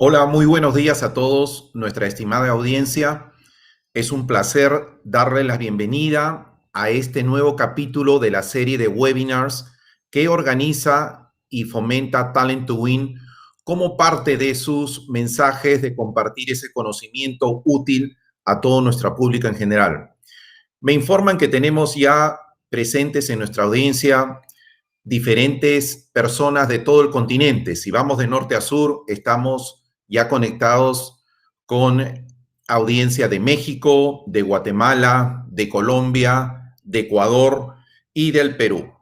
Hola, muy buenos días a todos, nuestra estimada audiencia. Es un placer darle la bienvenida a este nuevo capítulo de la serie de webinars que organiza y fomenta Talent to Win como parte de sus mensajes de compartir ese conocimiento útil a todo nuestro público en general. Me informan que tenemos ya presentes en nuestra audiencia diferentes personas de todo el continente. Si vamos de norte a sur, estamos ya conectados con audiencia de México, de Guatemala, de Colombia, de Ecuador y del Perú.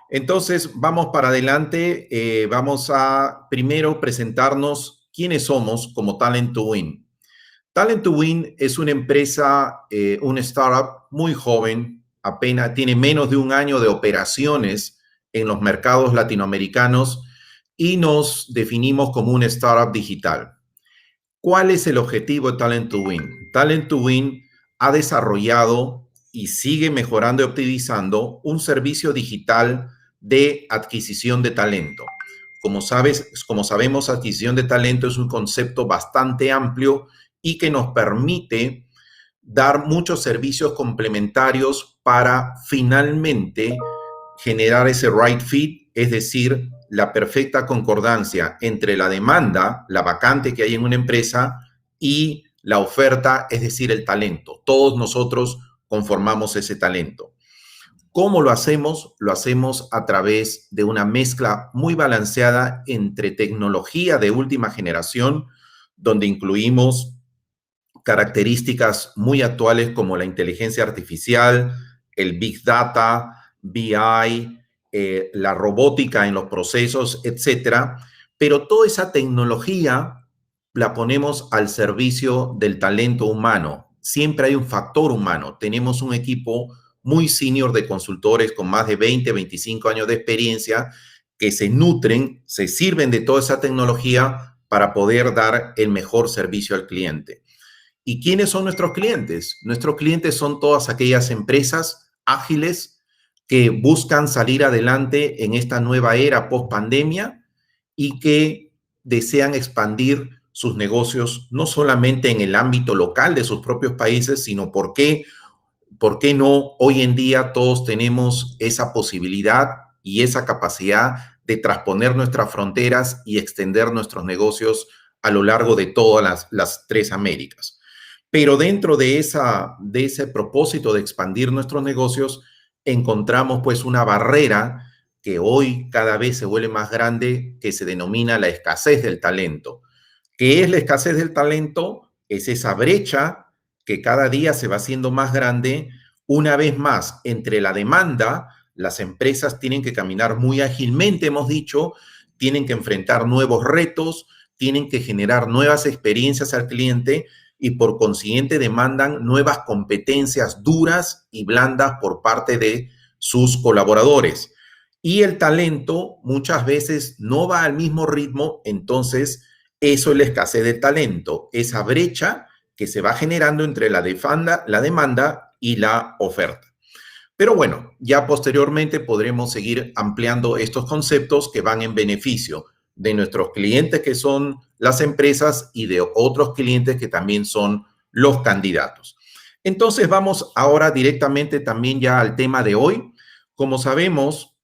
Entonces, vamos para adelante. Vamos a primero presentarnos quiénes somos como Talent to Win. Talent to Win es una empresa, una startup muy joven, apenas tiene menos de un año de operaciones en los mercados latinoamericanos y nos definimos como una startup digital. ¿Cuál es el objetivo de Talent to Win? Talent to Win ha desarrollado y sigue mejorando y optimizando un servicio digital de adquisición de talento. Como sabemos, adquisición de talento es un concepto bastante amplio y que nos permite dar muchos servicios complementarios para finalmente generar ese right fit, es decir, la perfecta concordancia entre la demanda, la vacante que hay en una empresa y la oferta, es decir, el talento. Todos nosotros conformamos ese talento. ¿Cómo lo hacemos? Lo hacemos a través de una mezcla muy balanceada entre tecnología de última generación, donde incluimos características muy actuales como la inteligencia artificial, el Big Data, BI, la robótica en los procesos, etcétera. Pero toda esa tecnología la ponemos al servicio del talento humano. Siempre hay un factor humano. Tenemos un equipo muy senior de consultores con más de 20, 25 años de experiencia que se nutren, se sirven de toda esa tecnología para poder dar el mejor servicio al cliente. ¿Y quiénes son nuestros clientes? Nuestros clientes son todas aquellas empresas ágiles que buscan salir adelante en esta nueva era post pandemia y que desean expandir sus negocios no solamente en el ámbito local de sus propios países, sino ¿por qué no hoy en día todos tenemos esa posibilidad y esa capacidad de trasponer nuestras fronteras y extender nuestros negocios a lo largo de todas las tres Américas? Pero dentro de ese propósito de expandir nuestros negocios, encontramos pues una barrera que hoy cada vez se vuelve más grande, que se denomina la escasez del talento. ¿Qué es la escasez del talento? Es esa brecha que cada día se va haciendo más grande. Una vez más, entre la demanda, las empresas tienen que caminar muy ágilmente, hemos dicho, tienen que enfrentar nuevos retos, tienen que generar nuevas experiencias al cliente y por consiguiente demandan nuevas competencias duras y blandas por parte de sus colaboradores. Y el talento muchas veces no va al mismo ritmo, entonces eso es la escasez de talento, esa brecha que se va generando entre la demanda y la oferta. Pero bueno, ya posteriormente podremos seguir ampliando estos conceptos que van en beneficio de nuestros clientes, que son las empresas, y de otros clientes que también son los candidatos. Entonces vamos ahora directamente también ya al tema de hoy. Como sabemos,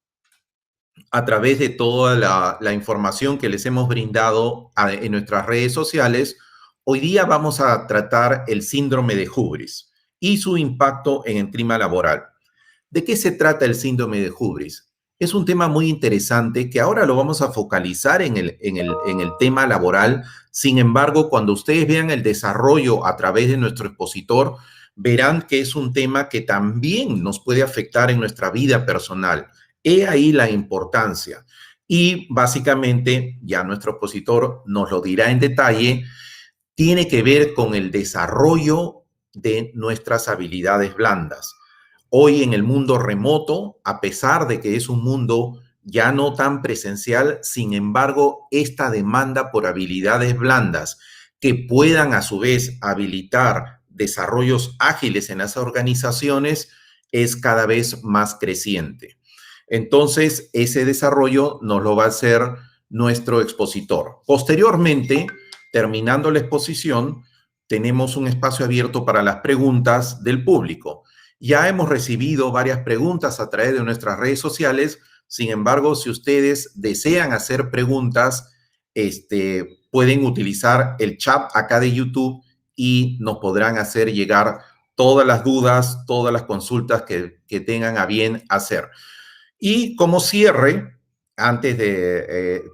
a través de toda la información que les hemos brindado en nuestras redes sociales, hoy día vamos a tratar el síndrome de Hubris y su impacto en el clima laboral. ¿De qué se trata el síndrome de Hubris? Es un tema muy interesante que ahora lo vamos a focalizar en el tema laboral. Sin embargo, cuando ustedes vean el desarrollo a través de nuestro expositor, verán que es un tema que también nos puede afectar en nuestra vida personal. He ahí la importancia. Y básicamente, ya nuestro expositor nos lo dirá en detalle, tiene que ver con el desarrollo de nuestras habilidades blandas. Hoy en el mundo remoto, a pesar de que es un mundo ya no tan presencial, sin embargo, esta demanda por habilidades blandas que puedan a su vez habilitar desarrollos ágiles en las organizaciones es cada vez más creciente. Entonces, ese desarrollo nos lo va a hacer nuestro expositor. Posteriormente, terminando la exposición, tenemos un espacio abierto para las preguntas del público. Ya hemos recibido varias preguntas a través de nuestras redes sociales. Sin embargo, si ustedes desean hacer preguntas, pueden utilizar el chat acá de YouTube y nos podrán hacer llegar todas las dudas, todas las consultas que tengan a bien hacer. Y como cierre,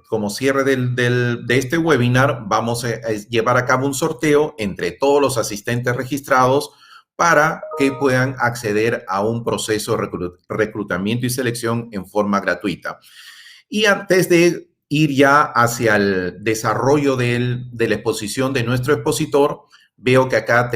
como cierre de este webinar, vamos a llevar a cabo un sorteo entre todos los asistentes registrados para que puedan acceder a un proceso de reclutamiento y selección en forma gratuita. Y antes de ir ya hacia el desarrollo de la exposición de nuestro expositor, veo que acá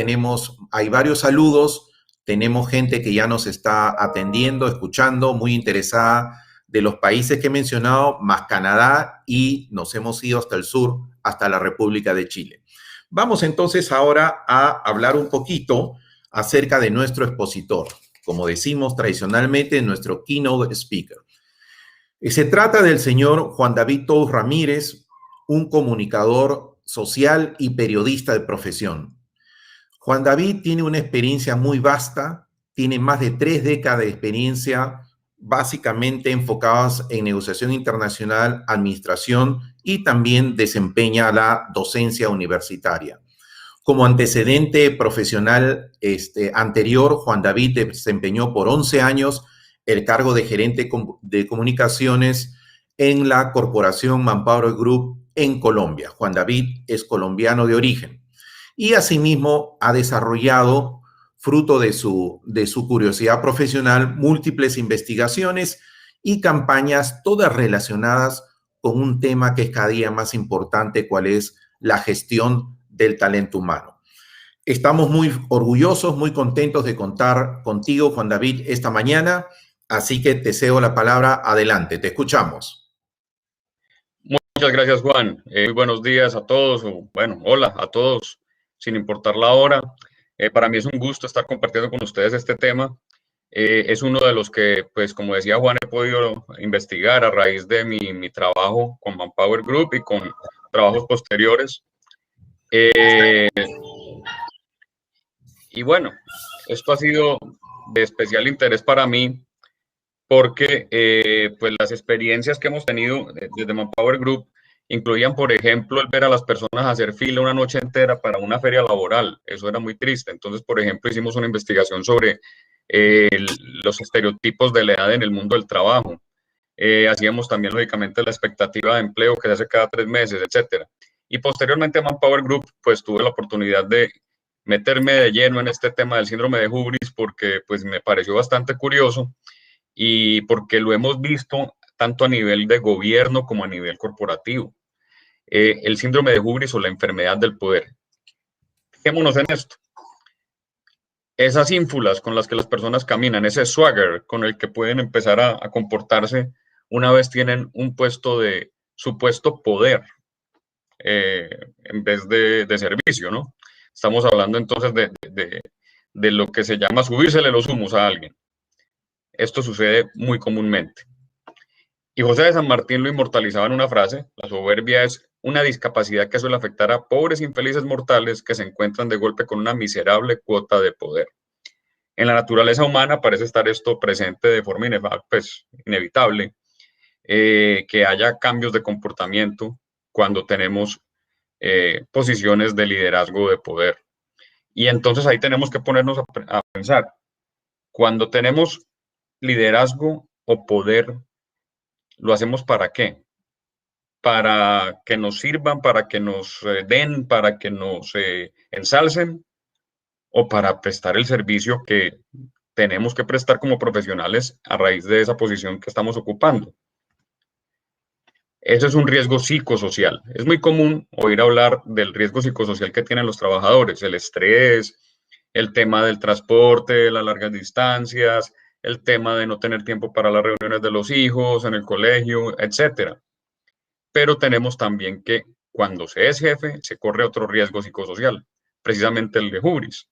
hay varios saludos, tenemos gente que ya nos está atendiendo, escuchando, muy interesada de los países que he mencionado, más Canadá, y nos hemos ido hasta el sur, hasta la República de Chile. Vamos entonces ahora a hablar un poquito acerca de nuestro expositor, como decimos tradicionalmente, nuestro keynote speaker. Se trata del señor Juan David Tous Ramírez, un comunicador social y periodista de profesión. Juan David tiene una experiencia muy vasta, tiene más de 3 décadas de experiencia, básicamente enfocadas en negociación internacional, administración y también desempeña la docencia universitaria. Como antecedente profesional anterior, Juan David desempeñó por 11 años el cargo de gerente de comunicaciones en la corporación Manpower Group en Colombia. Juan David es colombiano de origen y asimismo ha desarrollado, fruto de su curiosidad profesional, múltiples investigaciones y campañas, todas relacionadas con un tema que es cada día más importante, cuál es la gestión del talento humano. Estamos muy orgullosos, muy contentos de contar contigo, Juan David, esta mañana, así que te cedo la palabra. Adelante, te escuchamos. Muchas gracias, Juan. Muy buenos días a todos, o bueno, hola a todos, sin importar la hora. Para mí es un gusto estar compartiendo con ustedes este tema. Es uno de los que, pues, como decía Juan, he podido investigar a raíz de mi trabajo con Manpower Group y con trabajos posteriores. Y bueno, esto ha sido de especial interés para mí porque pues las experiencias que hemos tenido desde Manpower Group incluían, por ejemplo, el ver a las personas hacer fila una noche entera para una feria laboral. Eso era muy triste. Entonces, por ejemplo, hicimos una investigación sobre los estereotipos de la edad en el mundo del trabajo. Hacíamos también, lógicamente, la expectativa de empleo que se hace cada 3 meses, etcétera. Y posteriormente a Manpower Group, pues tuve la oportunidad de meterme de lleno en este tema del síndrome de Hubris porque pues me pareció bastante curioso y porque lo hemos visto tanto a nivel de gobierno como a nivel corporativo. El síndrome de Hubris o la enfermedad del poder. Fijémonos en esto. Esas ínfulas con las que las personas caminan, ese swagger con el que pueden empezar a comportarse una vez tienen un puesto de supuesto poder en vez de servicio, ¿no? Estamos hablando entonces de lo que se llama subírsele los humos a alguien. Esto sucede muy comúnmente. Y José de San Martín lo inmortalizaba en una frase: la soberbia es una discapacidad que suele afectar a pobres infelices mortales que se encuentran de golpe con una miserable cuota de poder. En la naturaleza humana parece estar esto presente de forma inevitable, que haya cambios de comportamiento cuando tenemos posiciones de liderazgo de poder. Y entonces ahí tenemos que ponernos a pensar, cuando tenemos liderazgo o poder, ¿lo hacemos para qué? ¿Para que nos sirvan, para que nos den, para que nos ensalcen o para prestar el servicio que tenemos que prestar como profesionales a raíz de esa posición que estamos ocupando? Eso es un riesgo psicosocial. Es muy común oír hablar del riesgo psicosocial que tienen los trabajadores, el estrés, el tema del transporte, las largas distancias, el tema de no tener tiempo para las reuniones de los hijos en el colegio, etcétera. Pero tenemos también que cuando se es jefe, se corre otro riesgo psicosocial, precisamente el de hubris.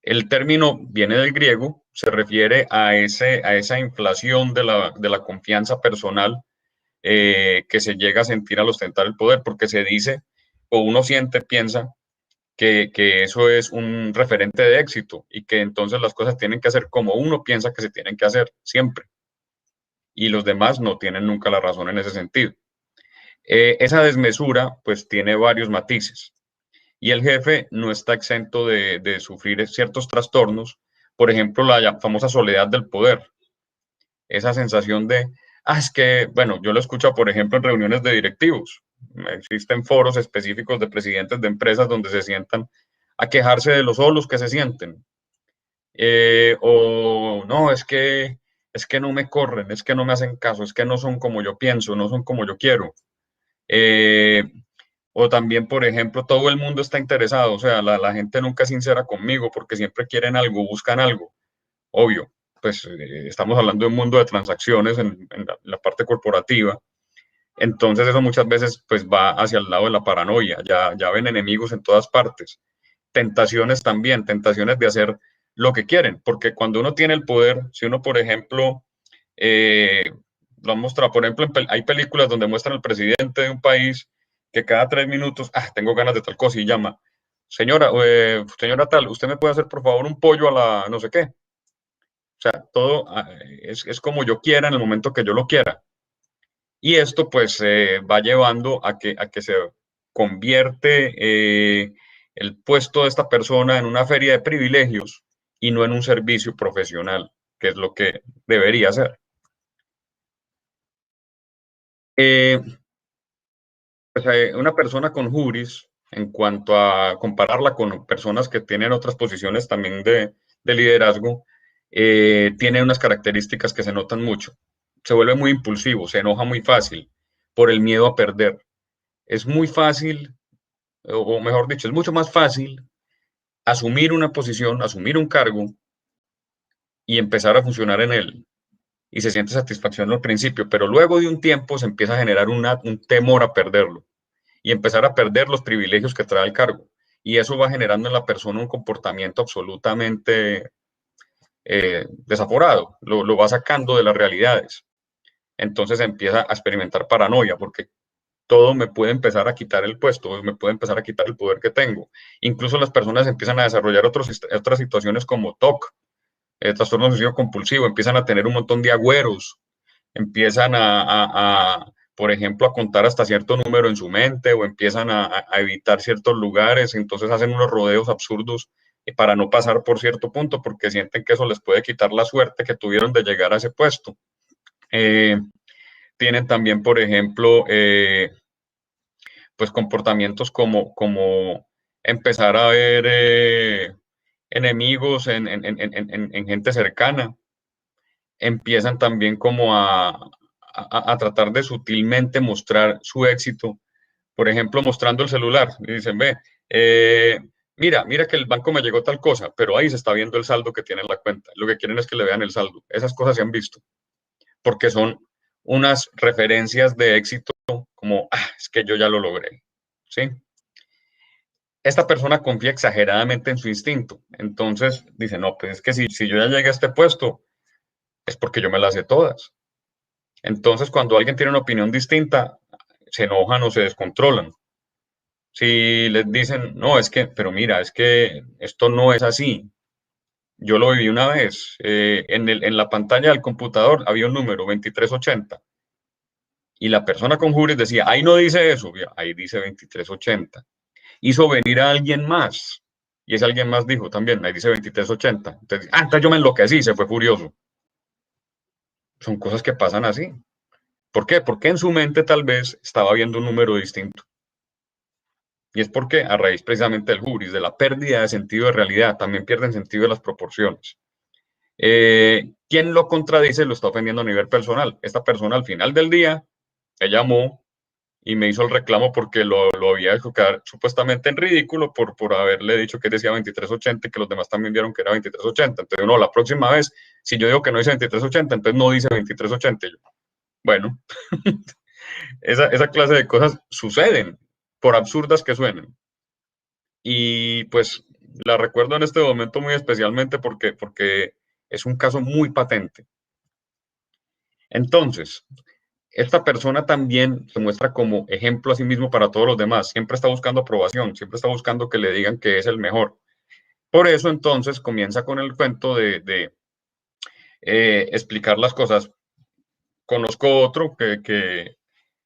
El término viene del griego, se refiere a esa inflación de la confianza personal que se llega a sentir al ostentar el poder, porque se dice o uno siente, piensa que eso es un referente de éxito y que entonces las cosas tienen que hacer como uno piensa que se tienen que hacer siempre. Y los demás no tienen nunca la razón en ese sentido. Esa desmesura pues tiene varios matices y el jefe no está exento de sufrir ciertos trastornos, por ejemplo, la famosa soledad del poder, esa sensación de, es que, bueno, yo lo escucho, por ejemplo, en reuniones de directivos. Existen foros específicos de presidentes de empresas donde se sientan a quejarse de los solos que se sienten. O no, es que no me corren, es que no me hacen caso, es que no son como yo pienso, no son como yo quiero. Eh, o también, por ejemplo, todo el mundo está interesado, o sea, la gente nunca es sincera conmigo porque siempre quieren algo, buscan algo. Obvio, pues estamos hablando de un mundo de transacciones en la parte corporativa. Entonces eso muchas veces pues va hacia el lado de la paranoia, ya ven enemigos en todas partes. Tentaciones también, tentaciones de hacer lo que quieren, porque cuando uno tiene el poder, si uno, por ejemplo, lo muestra, por ejemplo, hay películas donde muestran al presidente de un país que cada 3 minutos, tengo ganas de tal cosa y llama, señora tal, ¿usted me puede hacer por favor un pollo a la no sé qué? O sea, todo es como yo quiera en el momento que yo lo quiera. Y esto pues va llevando a que se convierte el puesto de esta persona en una feria de privilegios y no en un servicio profesional, que es lo que debería ser. Eh, pues, una persona con juris, en cuanto a compararla con personas que tienen otras posiciones también de liderazgo, tiene unas características que se notan mucho. Se vuelve muy impulsivo, se enoja muy fácil por el miedo a perder. Es muy fácil, o mejor dicho, es mucho más fácil asumir una posición, asumir un cargo y empezar a funcionar en él. Y se siente satisfacción al principio, pero luego de un tiempo se empieza a generar un temor a perderlo y empezar a perder los privilegios que trae el cargo. Y eso va generando en la persona un comportamiento absolutamente desaforado, lo va sacando de las realidades. Entonces empieza a experimentar paranoia, porque todo me puede empezar a quitar el puesto, me puede empezar a quitar el poder que tengo. Incluso las personas empiezan a desarrollar otras situaciones como TOC, trastorno obsesivo compulsivo, empiezan a tener un montón de agüeros, empiezan por ejemplo, a contar hasta cierto número en su mente o empiezan a evitar ciertos lugares, entonces hacen unos rodeos absurdos para no pasar por cierto punto porque sienten que eso les puede quitar la suerte que tuvieron de llegar a ese puesto. Tienen también, por ejemplo, pues comportamientos como empezar a ver enemigos en gente cercana. Empiezan también como a tratar de sutilmente mostrar su éxito, por ejemplo, mostrando el celular. Y dicen, ve, mira que el banco me llegó tal cosa, pero ahí se está viendo el saldo que tiene en la cuenta. Lo que quieren es que le vean el saldo. Esas cosas se han visto, porque son unas referencias de éxito como, es que yo ya lo logré, ¿sí? Esta persona confía exageradamente en su instinto. Entonces dice, no, pues es que si yo ya llegué a este puesto, es porque yo me las sé todas. Entonces, cuando alguien tiene una opinión distinta, se enojan o se descontrolan. Si les dicen, no, es que, pero mira, es que esto no es así. Yo lo viví una vez. En la pantalla del computador había un número 2380 y la persona con juris decía, ahí no dice eso, ahí dice 2380. Hizo venir a alguien más y ese alguien más dijo también, ahí dice 2380. Entonces yo me enloquecí, se fue furioso. Son cosas que pasan así. ¿Por qué? Porque en su mente tal vez estaba viendo un número distinto. Y es porque a raíz precisamente del hubris, de la pérdida de sentido de realidad, también pierden sentido de las proporciones. Quien lo contradice lo está ofendiendo a nivel personal. Esta persona al final del día me llamó y me hizo el reclamo porque lo había hecho quedar supuestamente en ridículo por haberle dicho que decía 2380 y que los demás también vieron que era 2380. Entonces, no, la próxima vez, si yo digo que no dice 2380, entonces no dice 2380. Y yo, bueno, esa clase de cosas suceden, por absurdas que suenen. Y pues la recuerdo en este momento muy especialmente porque es un caso muy patente. Entonces, esta persona también se muestra como ejemplo a sí mismo para todos los demás. Siempre está buscando aprobación, siempre está buscando que le digan que es el mejor. Por eso entonces comienza con el cuento de explicar las cosas. Conozco otro que,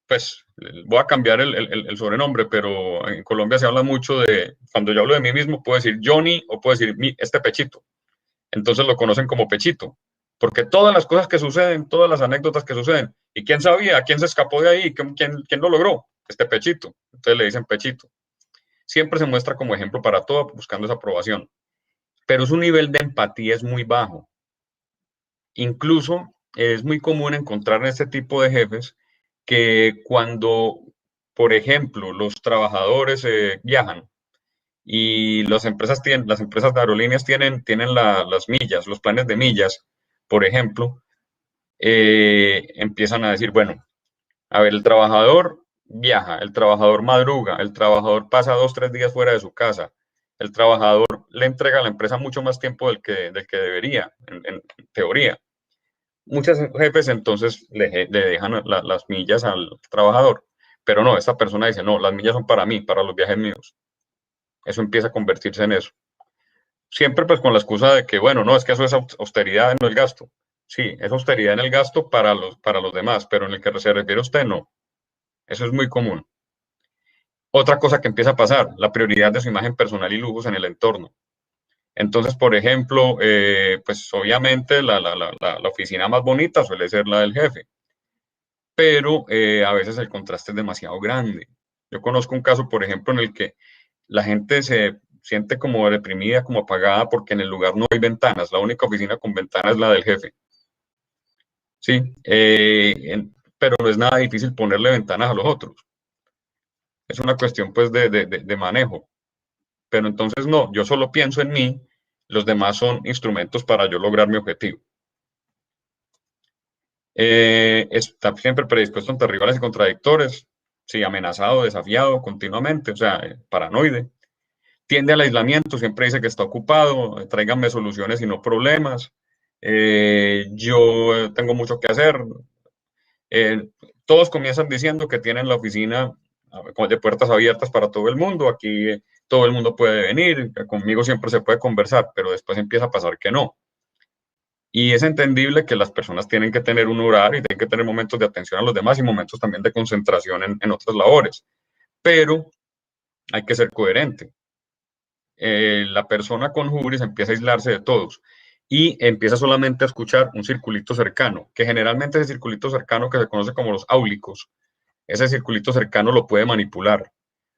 pues, voy a cambiar el sobrenombre, pero en Colombia se habla mucho de, cuando yo hablo de mí mismo, puedo decir Johnny o puedo decir este Pechito. Entonces lo conocen como Pechito, porque todas las cosas que suceden, todas las anécdotas que suceden, ¿y quién sabía? ¿Quién se escapó de ahí? ¿Quién lo logró? Este Pechito. Entonces le dicen Pechito. Siempre se muestra como ejemplo para todo, buscando esa aprobación. Pero su nivel de empatía es muy bajo. Incluso es muy común encontrar en este tipo de jefes que cuando, por ejemplo, los trabajadores viajan y las empresas de aerolíneas tienen las millas, los planes de millas, por ejemplo, empiezan a decir, bueno, a ver, el trabajador viaja, el trabajador madruga, el trabajador pasa 2, 3 días fuera de su casa, el trabajador le entrega a la empresa mucho más tiempo del que debería, en teoría. Muchos jefes entonces le dejan las millas al trabajador, pero no, esta persona dice, no, las millas son para mí, para los viajes míos. Eso empieza a convertirse en eso. Siempre pues con la excusa de que, bueno, no, es que eso es austeridad en el gasto. Sí, es austeridad en el gasto para los demás, pero en el que se refiere usted, no. Eso es muy común. Otra cosa que empieza a pasar, la prioridad de su imagen personal y lujos en el entorno. Entonces, por ejemplo, pues obviamente la oficina más bonita suele ser la del jefe, pero a veces el contraste es demasiado grande. Yo conozco un caso, por ejemplo, en el que la gente se siente como deprimida, como apagada, porque en el lugar no hay ventanas. La única oficina con ventanas es la del jefe. Sí, pero no es nada difícil ponerle ventanas a los otros. Es una cuestión pues de manejo. Pero entonces no, yo solo pienso en mí, los demás son instrumentos para yo lograr mi objetivo. Está siempre predispuesto ante rivales y contradictores, sí, amenazado, desafiado continuamente, o sea, paranoide. Tiende al aislamiento, siempre dice que está ocupado, tráiganme soluciones y no problemas. Yo tengo mucho que hacer. Eh, Todos comienzan diciendo que tienen la oficina de puertas abiertas para todo el mundo. Aquí todo el mundo puede venir, conmigo siempre se puede conversar, pero después empieza a pasar que no. Y es entendible que las personas tienen que tener un horario y tienen que tener momentos de atención a los demás y momentos también de concentración en otras labores. Pero hay que ser coherente. La persona con hubris empieza a aislarse de todos y empieza solamente a escuchar un circulito cercano, que generalmente ese circulito cercano que se conoce como los áulicos, ese circulito cercano lo puede manipular.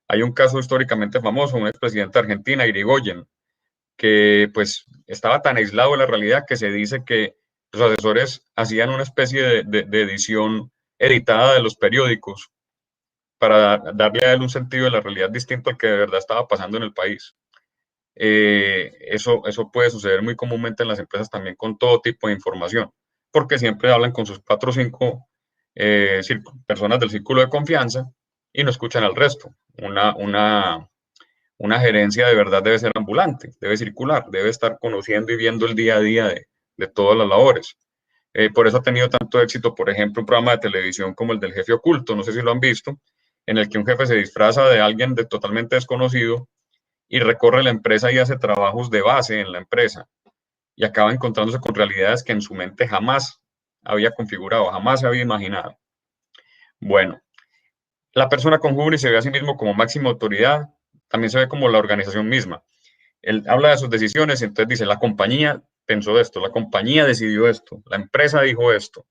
Hay un caso históricamente famoso, un expresidente de Argentina, Irigoyen, que pues estaba tan aislado de la realidad que se dice que los asesores hacían una especie de edición editada de los periódicos para darle a él un sentido de la realidad distinto al que de verdad estaba pasando en el país. Eso puede suceder muy comúnmente en las empresas también con todo tipo de información, porque siempre hablan con sus 4 o 5 personas del círculo de confianza y no escuchan al resto. Una gerencia de verdad debe ser ambulante, debe circular, debe estar conociendo y viendo el día a día de todas las labores. Por eso ha tenido tanto éxito, por ejemplo, un programa de televisión como el del Jefe Oculto, no sé si lo han visto, en el que un jefe se disfraza de alguien totalmente desconocido y recorre la empresa y hace trabajos de base en la empresa y acaba encontrándose con realidades que en su mente jamás había configurado, jamás se había imaginado. Bueno, la persona con hubris se ve a sí mismo como máxima autoridad, también se ve como la organización misma. Él habla de sus decisiones y entonces dice, la compañía pensó esto, la compañía decidió esto, la empresa dijo esto,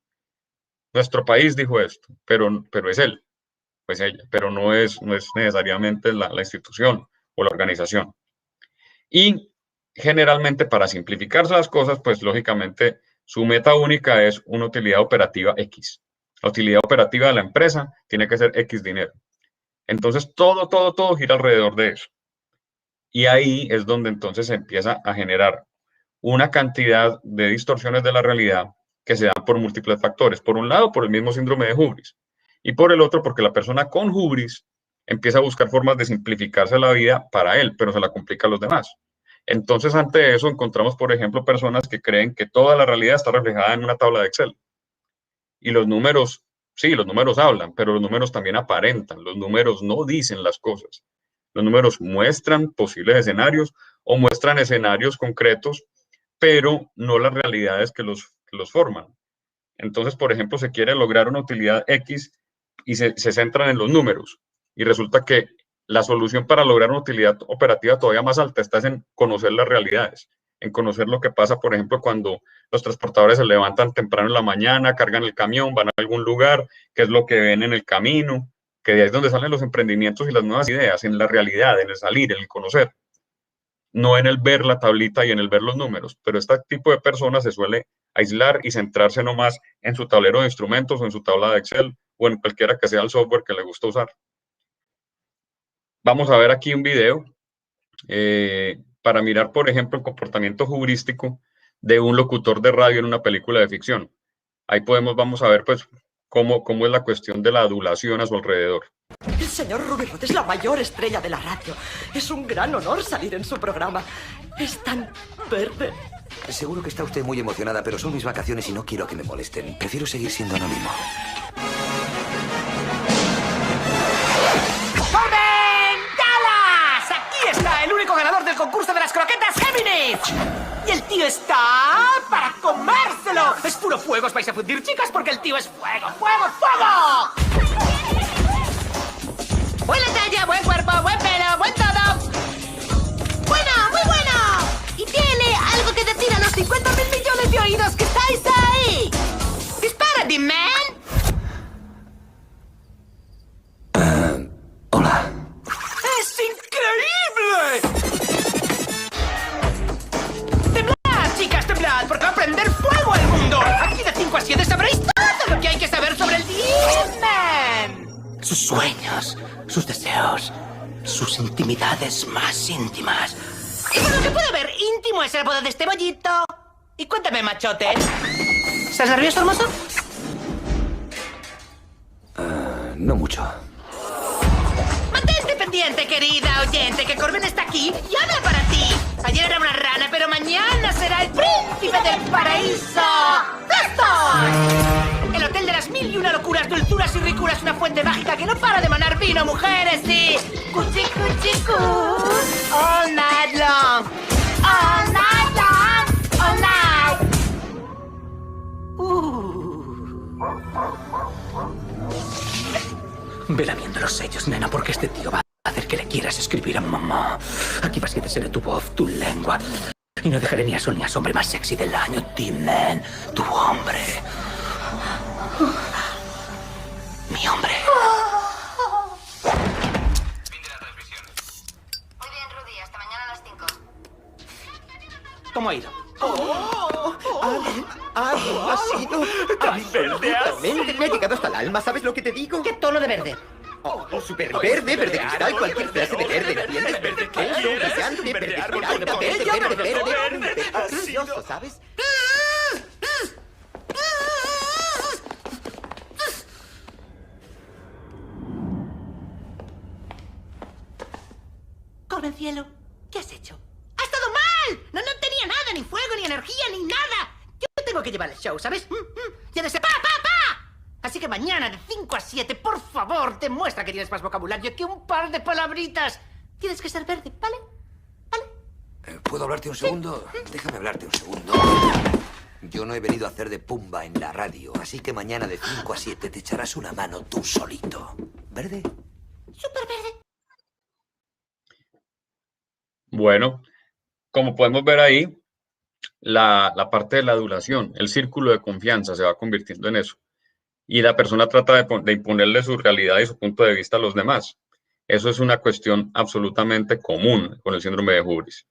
nuestro país dijo esto, pero es él, pues ella, pero no es necesariamente la institución o la organización. Y generalmente para simplificarse las cosas, pues lógicamente su meta única es una utilidad operativa X. La utilidad operativa de la empresa tiene que ser X dinero. Entonces todo gira alrededor de eso. Y ahí es donde entonces se empieza a generar una cantidad de distorsiones de la realidad que se dan por múltiples factores. Por un lado, por el mismo síndrome de hubris. Y por el otro, porque la persona con hubris empieza a buscar formas de simplificarse la vida para él, pero se la complica a los demás. Entonces, ante eso, encontramos, por ejemplo, personas que creen que toda la realidad está reflejada en una tabla de Excel. Y los números Sí, los números hablan, pero los números también aparentan, los números no dicen las cosas. Los números muestran posibles escenarios o muestran escenarios concretos, pero no las realidades que los forman. Entonces, por ejemplo, se quiere lograr una utilidad X y se centran en los números. Y resulta que la solución para lograr una utilidad operativa todavía más alta está en conocer las realidades, en conocer lo que pasa, por ejemplo, cuando los transportadores se levantan temprano en la mañana, cargan el camión, van a algún lugar, qué es lo que ven en el camino, que de ahí es donde salen los emprendimientos y las nuevas ideas, en la realidad, en el salir, en el conocer, no en el ver la tablita y en el ver los números. Pero este tipo de personas se suele aislar y centrarse nomás en su tablero de instrumentos o en su tabla de Excel o en cualquiera que sea el software que le gusta usar. Vamos a ver aquí un video para mirar, por ejemplo, el comportamiento heurístico de un locutor de radio en una película de ficción. Ahí vamos a ver pues cómo es la cuestión de la adulación a su alrededor. El señor Rubirrod es la mayor estrella de la radio. Es un gran honor salir en su programa. Es tan verde. Seguro que está usted muy emocionada, pero son mis vacaciones y no quiero que me molesten. Prefiero seguir siendo anónimo. ¡Orden! ¡Dallas! Aquí está el único ganador del concurso de las croquetas Géminis. Y el tío está para comérselo. Es puro fuego, os vais a fundir, chicas, porque el tío es fuego, fuego, fuego. Buena talla, buen cuerpo, buen pelo, buen todo. Bueno, muy bueno. Y tiene algo que decir a los 50.000 millones de oídos que estáis ahí. ¡Dispara, man! Hola. ¡Es increíble! ¡Temblad, chicas, temblad! Porque va a prender fuego el mundo. Aquí de 5 a 7 sabréis todo lo que hay que saber sobre el Disman. Sus sueños, sus deseos, sus intimidades más íntimas. Y por lo que puedo ver, íntimo es el boda de este bollito. Y cuéntame, machote. ¿Estás nervioso, hermoso? No mucho. Mantente pendiente, querida oyente, que Corbin está aquí y habla para ti. Ayer era una rana, pero mañana será el príncipe del paraíso. ¡Esto! El hotel de las 1001 locuras, dulzuras y ricuras, una fuente mágica que no para de manar vino, mujeres y... Cuchi, cuchi, cu. All night long. All night long. All night. Vela viendo los sellos, nena, porque este tío va a hacer que le quieras escribir a mamá. Aquí vas que seré tu voz, tu lengua. Y no dejaré ni a sol ni a hombre más sexy del año, T-Man, tu hombre. Mi hombre. Fin de la transmisión. Muy bien, Rudy. Hasta mañana a las 5. ¿Cómo ha ido? Algo ha sido tan verde. Absolutamente. Me ha llegado hasta el alma, ¿sabes lo que te digo? ¿Qué tono de verde? Oh, súper verde, verde cristal, cualquier clase de verde, ¿entiendes? Verde que Eso, quieras, brillante, verde verde árbol, esmeralda, con verde, todo, verde, todo verde, verde, verde, ha precioso, sido. ¿sabes? Corbin, cielo, ¿qué has hecho? ¡Ha estado mal! No tenía nada, ni fuego, ni energía, ni nada. Yo tengo que llevar el show, ¿sabes? Ya de ese pa, pa, pa. Así que mañana de 5 a 7, por favor, demuestra que tienes más vocabulario que un par de palabritas. Tienes que ser verde, ¿vale? ¿Vale? ¿Puedo hablarte un segundo? Déjame hablarte un segundo. Yo no he venido a hacer de pumba en la radio, así que mañana de 5 a 7 te echarás una mano tú solito. ¿Verde? Súper verde. Bueno, como podemos ver ahí, la parte de la adulación, el círculo de confianza se va convirtiendo en eso. Y la persona trata de imponerle su realidad y su punto de vista a los demás. Eso es una cuestión absolutamente común con el síndrome de Hubris.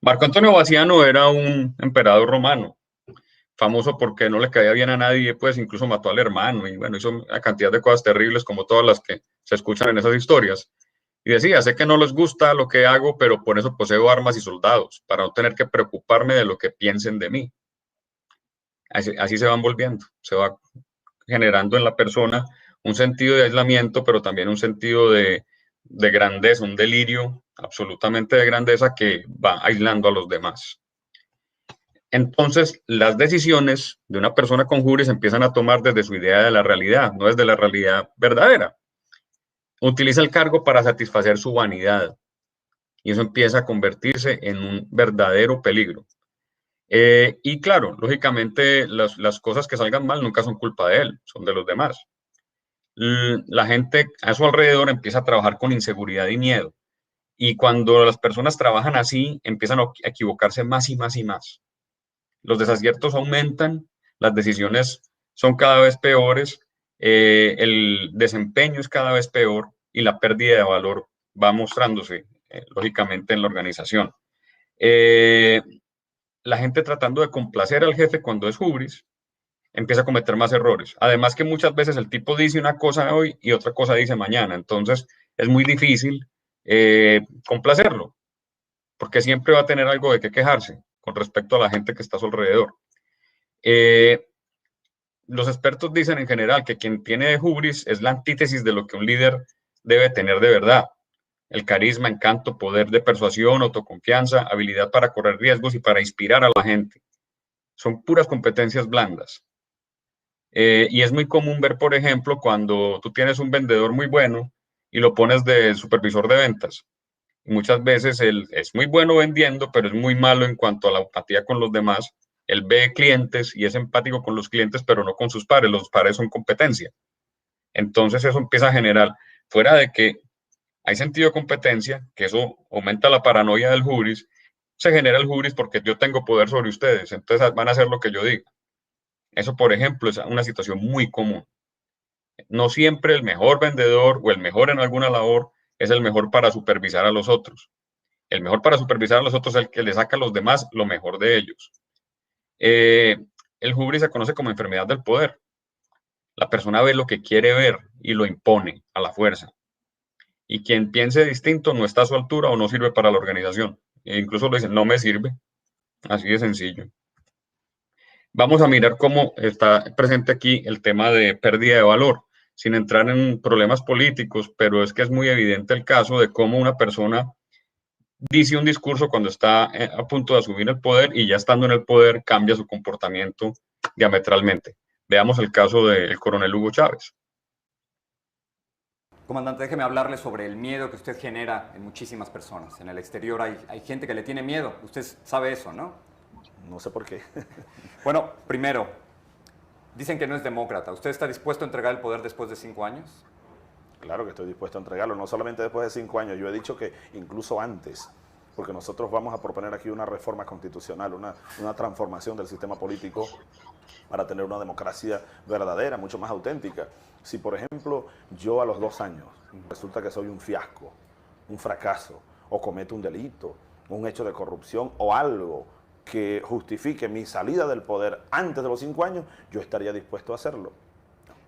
Marco Antonio Bassiano era un emperador romano, famoso porque no le caía bien a nadie, pues incluso mató al hermano y bueno, hizo una cantidad de cosas terribles como todas las que se escuchan en esas historias. Y decía, sé que no les gusta lo que hago, pero por eso poseo armas y soldados, para no tener que preocuparme de lo que piensen de mí. Así se van volviendo, se va generando en la persona un sentido de aislamiento, pero también un sentido de grandeza, un delirio absolutamente de grandeza que va aislando a los demás. Entonces, las decisiones de una persona con hubris se empiezan a tomar desde su idea de la realidad, no desde la realidad verdadera. Utiliza el cargo para satisfacer su vanidad y eso empieza a convertirse en un verdadero peligro. Y claro, lógicamente las cosas que salgan mal nunca son culpa de él, son de los demás. La gente a su alrededor empieza a trabajar con inseguridad y miedo. Y cuando las personas trabajan así, empiezan a equivocarse más y más y más. Los desaciertos aumentan, las decisiones son cada vez peores, el desempeño es cada vez peor y la pérdida de valor va mostrándose, lógicamente, en la organización. La gente tratando de complacer al jefe cuando es hubris, empieza a cometer más errores. Además que muchas veces el tipo dice una cosa hoy y otra cosa dice mañana, entonces es muy difícil complacerlo, porque siempre va a tener algo de qué quejarse con respecto a la gente que está a su alrededor. Los expertos dicen en general que quien tiene hubris es la antítesis de lo que un líder debe tener de verdad. El carisma, encanto, poder de persuasión, autoconfianza, habilidad para correr riesgos y para inspirar a la gente. Son puras competencias blandas. Y es muy común ver, por ejemplo, cuando tú tienes un vendedor muy bueno y lo pones de supervisor de ventas. Y muchas veces él es muy bueno vendiendo, pero es muy malo en cuanto a la empatía con los demás. Él ve clientes y es empático con los clientes, pero no con sus pares. Los pares son competencia. Entonces eso empieza a generar, fuera de que hay sentido de competencia, que eso aumenta la paranoia del hubris, se genera el hubris porque yo tengo poder sobre ustedes, entonces van a hacer lo que yo diga. Eso, por ejemplo, es una situación muy común. No siempre el mejor vendedor o el mejor en alguna labor es el mejor para supervisar a los otros. El mejor para supervisar a los otros es el que le saca a los demás lo mejor de ellos. El hubris se conoce como enfermedad del poder. La persona ve lo que quiere ver y lo impone a la fuerza. Y quien piense distinto no está a su altura o no sirve para la organización. E incluso lo dicen, no me sirve. Así de sencillo. Vamos a mirar cómo está presente aquí el tema de pérdida de valor, sin entrar en problemas políticos, pero es que es muy evidente el caso de cómo una persona dice un discurso cuando está a punto de asumir el poder y ya estando en el poder cambia su comportamiento diametralmente. Veamos el caso del coronel Hugo Chávez. Comandante, déjeme hablarle sobre el miedo que usted genera en muchísimas personas. En el exterior hay gente que le tiene miedo. Usted sabe eso, ¿no? No sé por qué. Bueno, primero, dicen que no es demócrata. ¿Usted está dispuesto a entregar el poder después de 5 años? Claro que estoy dispuesto a entregarlo, no solamente después de 5 años, yo he dicho que incluso antes, porque nosotros vamos a proponer aquí una reforma constitucional, una transformación del sistema político para tener una democracia verdadera, mucho más auténtica. Si, por ejemplo, yo a los 2 años resulta que soy un fiasco, un fracaso, o cometo un delito, un hecho de corrupción o algo que justifique mi salida del poder antes de los 5 años, yo estaría dispuesto a hacerlo.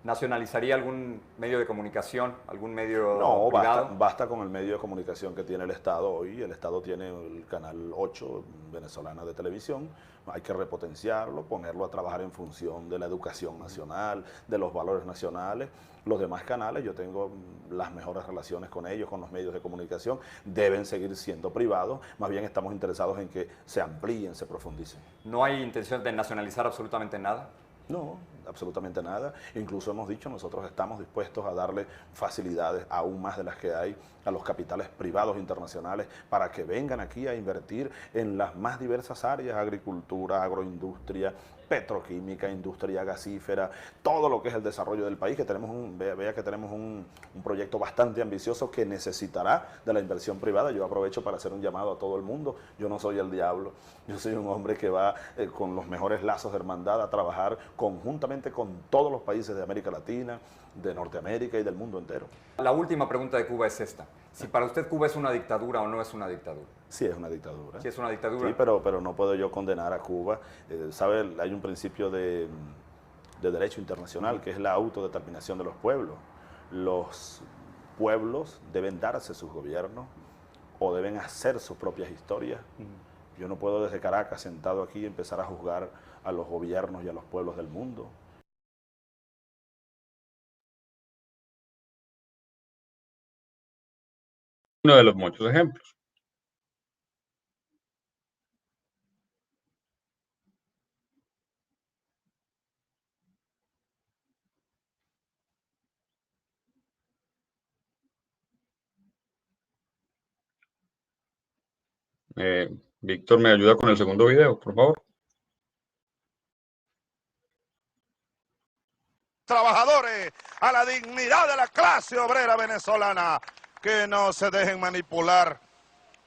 ¿Nacionalizaría algún medio de comunicación, algún medio No, privado? basta con el medio de comunicación que tiene el Estado hoy. El Estado tiene el Canal 8 venezolana de televisión. Hay que repotenciarlo, ponerlo a trabajar en función de la educación nacional, de los valores nacionales. Los demás canales, yo tengo las mejores relaciones con ellos, con los medios de comunicación. Deben seguir siendo privados. Más bien estamos interesados en que se amplíen, se profundicen. ¿No hay intención de nacionalizar absolutamente nada? No, absolutamente nada. Incluso hemos dicho, nosotros estamos dispuestos a darle facilidades aún más de las que hay a los capitales privados internacionales para que vengan aquí a invertir en las más diversas áreas: agricultura, agroindustria, petroquímica, industria gasífera, todo lo que es el desarrollo del país, que tenemos vea que tenemos un proyecto bastante ambicioso que necesitará de la inversión privada. Yo aprovecho para hacer un llamado a todo el mundo. Yo no soy el diablo, yo soy un hombre que va con los mejores lazos de hermandad a trabajar conjuntamente con todos los países de América Latina, de Norteamérica y del mundo entero. La última pregunta de Cuba es esta. Si para usted Cuba es una dictadura o no es una dictadura. Sí, es una dictadura. Sí, es una dictadura. Sí, pero no puedo yo condenar a Cuba. ¿Sabe? Hay un principio de derecho internacional que es la autodeterminación de los pueblos. Los pueblos deben darse sus gobiernos o deben hacer sus propias historias. Yo no puedo desde Caracas, sentado aquí, empezar a juzgar a los gobiernos y a los pueblos del mundo. Uno de los muchos ejemplos. Víctor, ¿me ayuda con el segundo video, por favor? Trabajadores, a la dignidad de la clase obrera venezolana, que no se dejen manipular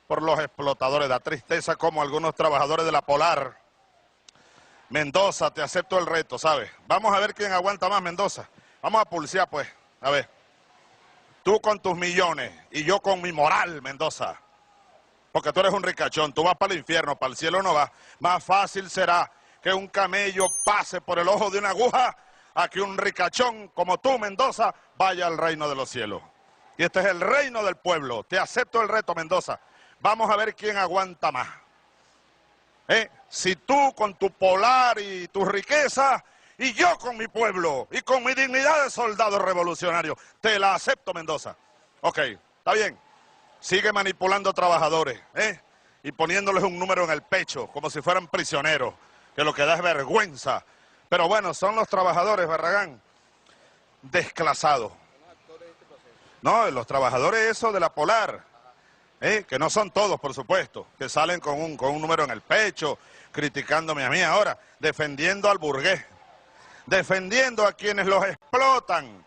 por los explotadores. Da tristeza como algunos trabajadores de la Polar. Mendoza, te acepto el reto, ¿sabes? Vamos a ver quién aguanta más, Mendoza. Vamos a pulsear, pues. A ver. Tú con tus millones y yo con mi moral, Mendoza. Porque tú eres un ricachón, tú vas para el infierno, para el cielo no vas. Más fácil será que un camello pase por el ojo de una aguja a que un ricachón como tú, Mendoza, vaya al reino de los cielos. Y este es el reino del pueblo. Te acepto el reto, Mendoza. Vamos a ver quién aguanta más. Si tú con tu Polar y tu riqueza, y yo con mi pueblo y con mi dignidad de soldado revolucionario, te la acepto, Mendoza. Ok, está bien. Sigue manipulando trabajadores, y poniéndoles un número en el pecho, como si fueran prisioneros, que lo que da es vergüenza. Pero bueno, son los trabajadores, Barragán, desclasados. No, los trabajadores esos de la Polar, que no son todos, por supuesto, que salen con un número en el pecho, criticándome a mí ahora, defendiendo al burgués, defendiendo a quienes los explotan,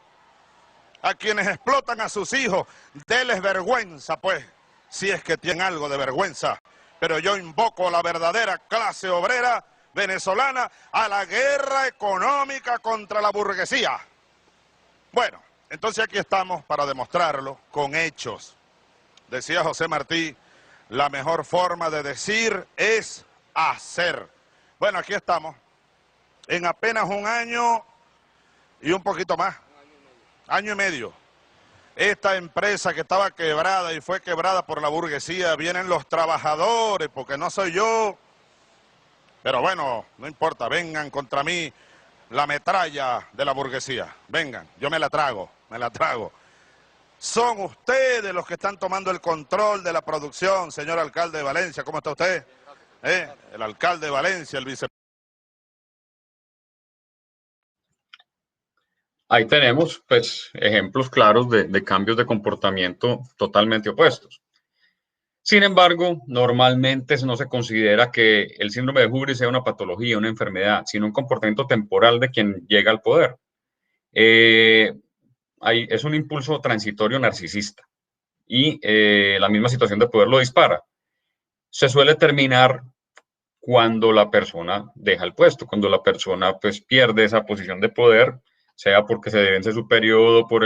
a sus hijos. Deles vergüenza, pues, si es que tienen algo de vergüenza. Pero yo invoco a la verdadera clase obrera venezolana a la guerra económica contra la burguesía. Bueno, entonces aquí estamos para demostrarlo con hechos. Decía José Martí, la mejor forma de decir es hacer. Bueno, aquí estamos, en apenas un año y un poquito más, año y medio. Esta empresa que estaba quebrada y fue quebrada por la burguesía, vienen los trabajadores, porque no soy yo. Pero bueno, no importa, vengan contra mí la metralla de la burguesía. Vengan, yo me la trago, me la trago. Son ustedes los que están tomando el control de la producción, señor alcalde de Valencia. ¿Cómo está usted? El alcalde de Valencia, el vicepresidente. Ahí tenemos, pues, ejemplos claros de cambios de comportamiento totalmente opuestos. Sin embargo, normalmente no se considera que el síndrome de Hoover sea una patología, una enfermedad, sino un comportamiento temporal de quien llega al poder. Es un impulso transitorio narcisista y la misma situación de poder lo dispara. Se suele terminar cuando la persona deja el puesto, cuando la persona pues pierde esa posición de poder, sea porque se vence su periodo, por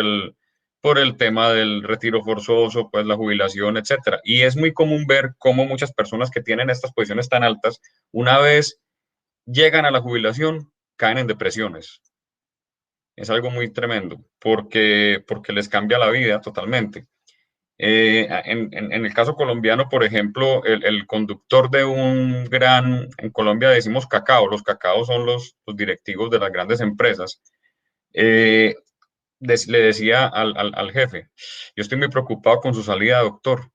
el tema del retiro forzoso, pues la jubilación, etcétera. Y es muy común ver cómo muchas personas que tienen estas posiciones tan altas, una vez llegan a la jubilación, caen en depresiones. Es algo muy tremendo, porque les cambia la vida totalmente. En el caso colombiano, por ejemplo, el conductor de en Colombia decimos cacao, los cacaos son los directivos de las grandes empresas, le decía al jefe, yo estoy muy preocupado con su salida, doctor.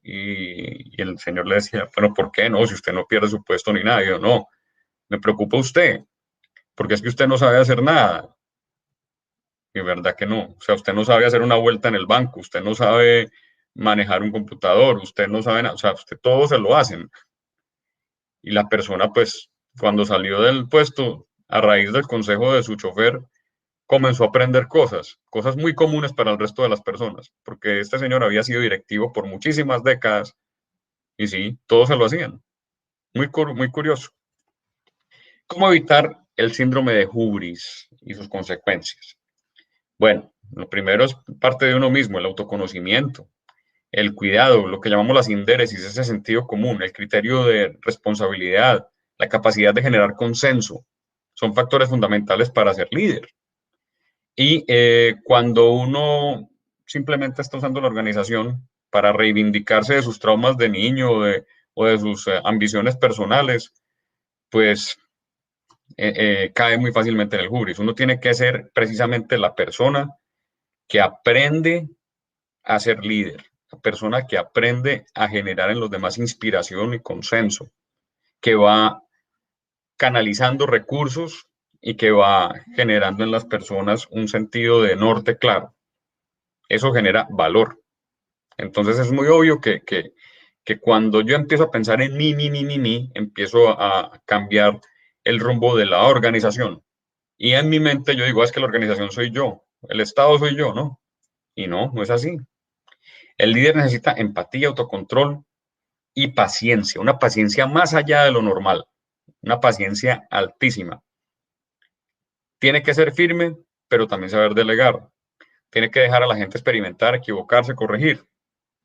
Y el señor le decía, bueno, ¿por qué no? Si usted no pierde su puesto ni nada. Y yo, no, me preocupa usted, porque es que usted no sabe hacer nada. Y verdad que no. O sea, usted no sabe hacer una vuelta en el banco, usted no sabe manejar un computador, usted no sabe nada, o sea, usted todo se lo hacen. Y la persona, pues, cuando salió del puesto, a raíz del consejo de su chofer, comenzó a aprender cosas muy comunes para el resto de las personas, porque este señor había sido directivo por muchísimas décadas y sí, todos se lo hacían. Muy curioso. ¿Cómo evitar el síndrome de Hubris y sus consecuencias? Bueno, lo primero es parte de uno mismo, el autoconocimiento, el cuidado, lo que llamamos la sindéresis, ese sentido común, el criterio de responsabilidad, la capacidad de generar consenso, son factores fundamentales para ser líder. Y cuando uno simplemente está usando la organización para reivindicarse de sus traumas de niño o de sus ambiciones personales, pues cae muy fácilmente en el hubris. Uno tiene que ser precisamente la persona que aprende a ser líder, la persona que aprende a generar en los demás inspiración y consenso, que va canalizando recursos y que va generando en las personas un sentido de norte claro. Eso genera valor. Entonces es muy obvio que que cuando yo empiezo a pensar en mí, empiezo a cambiar el rumbo de la organización. Y en mi mente yo digo, es que la organización soy yo, el Estado soy yo, ¿no? Y no es así. El líder necesita empatía, autocontrol y paciencia, una paciencia más allá de lo normal, una paciencia altísima. Tiene que ser firme, pero también saber delegar. Tiene que dejar a la gente experimentar, equivocarse, corregir.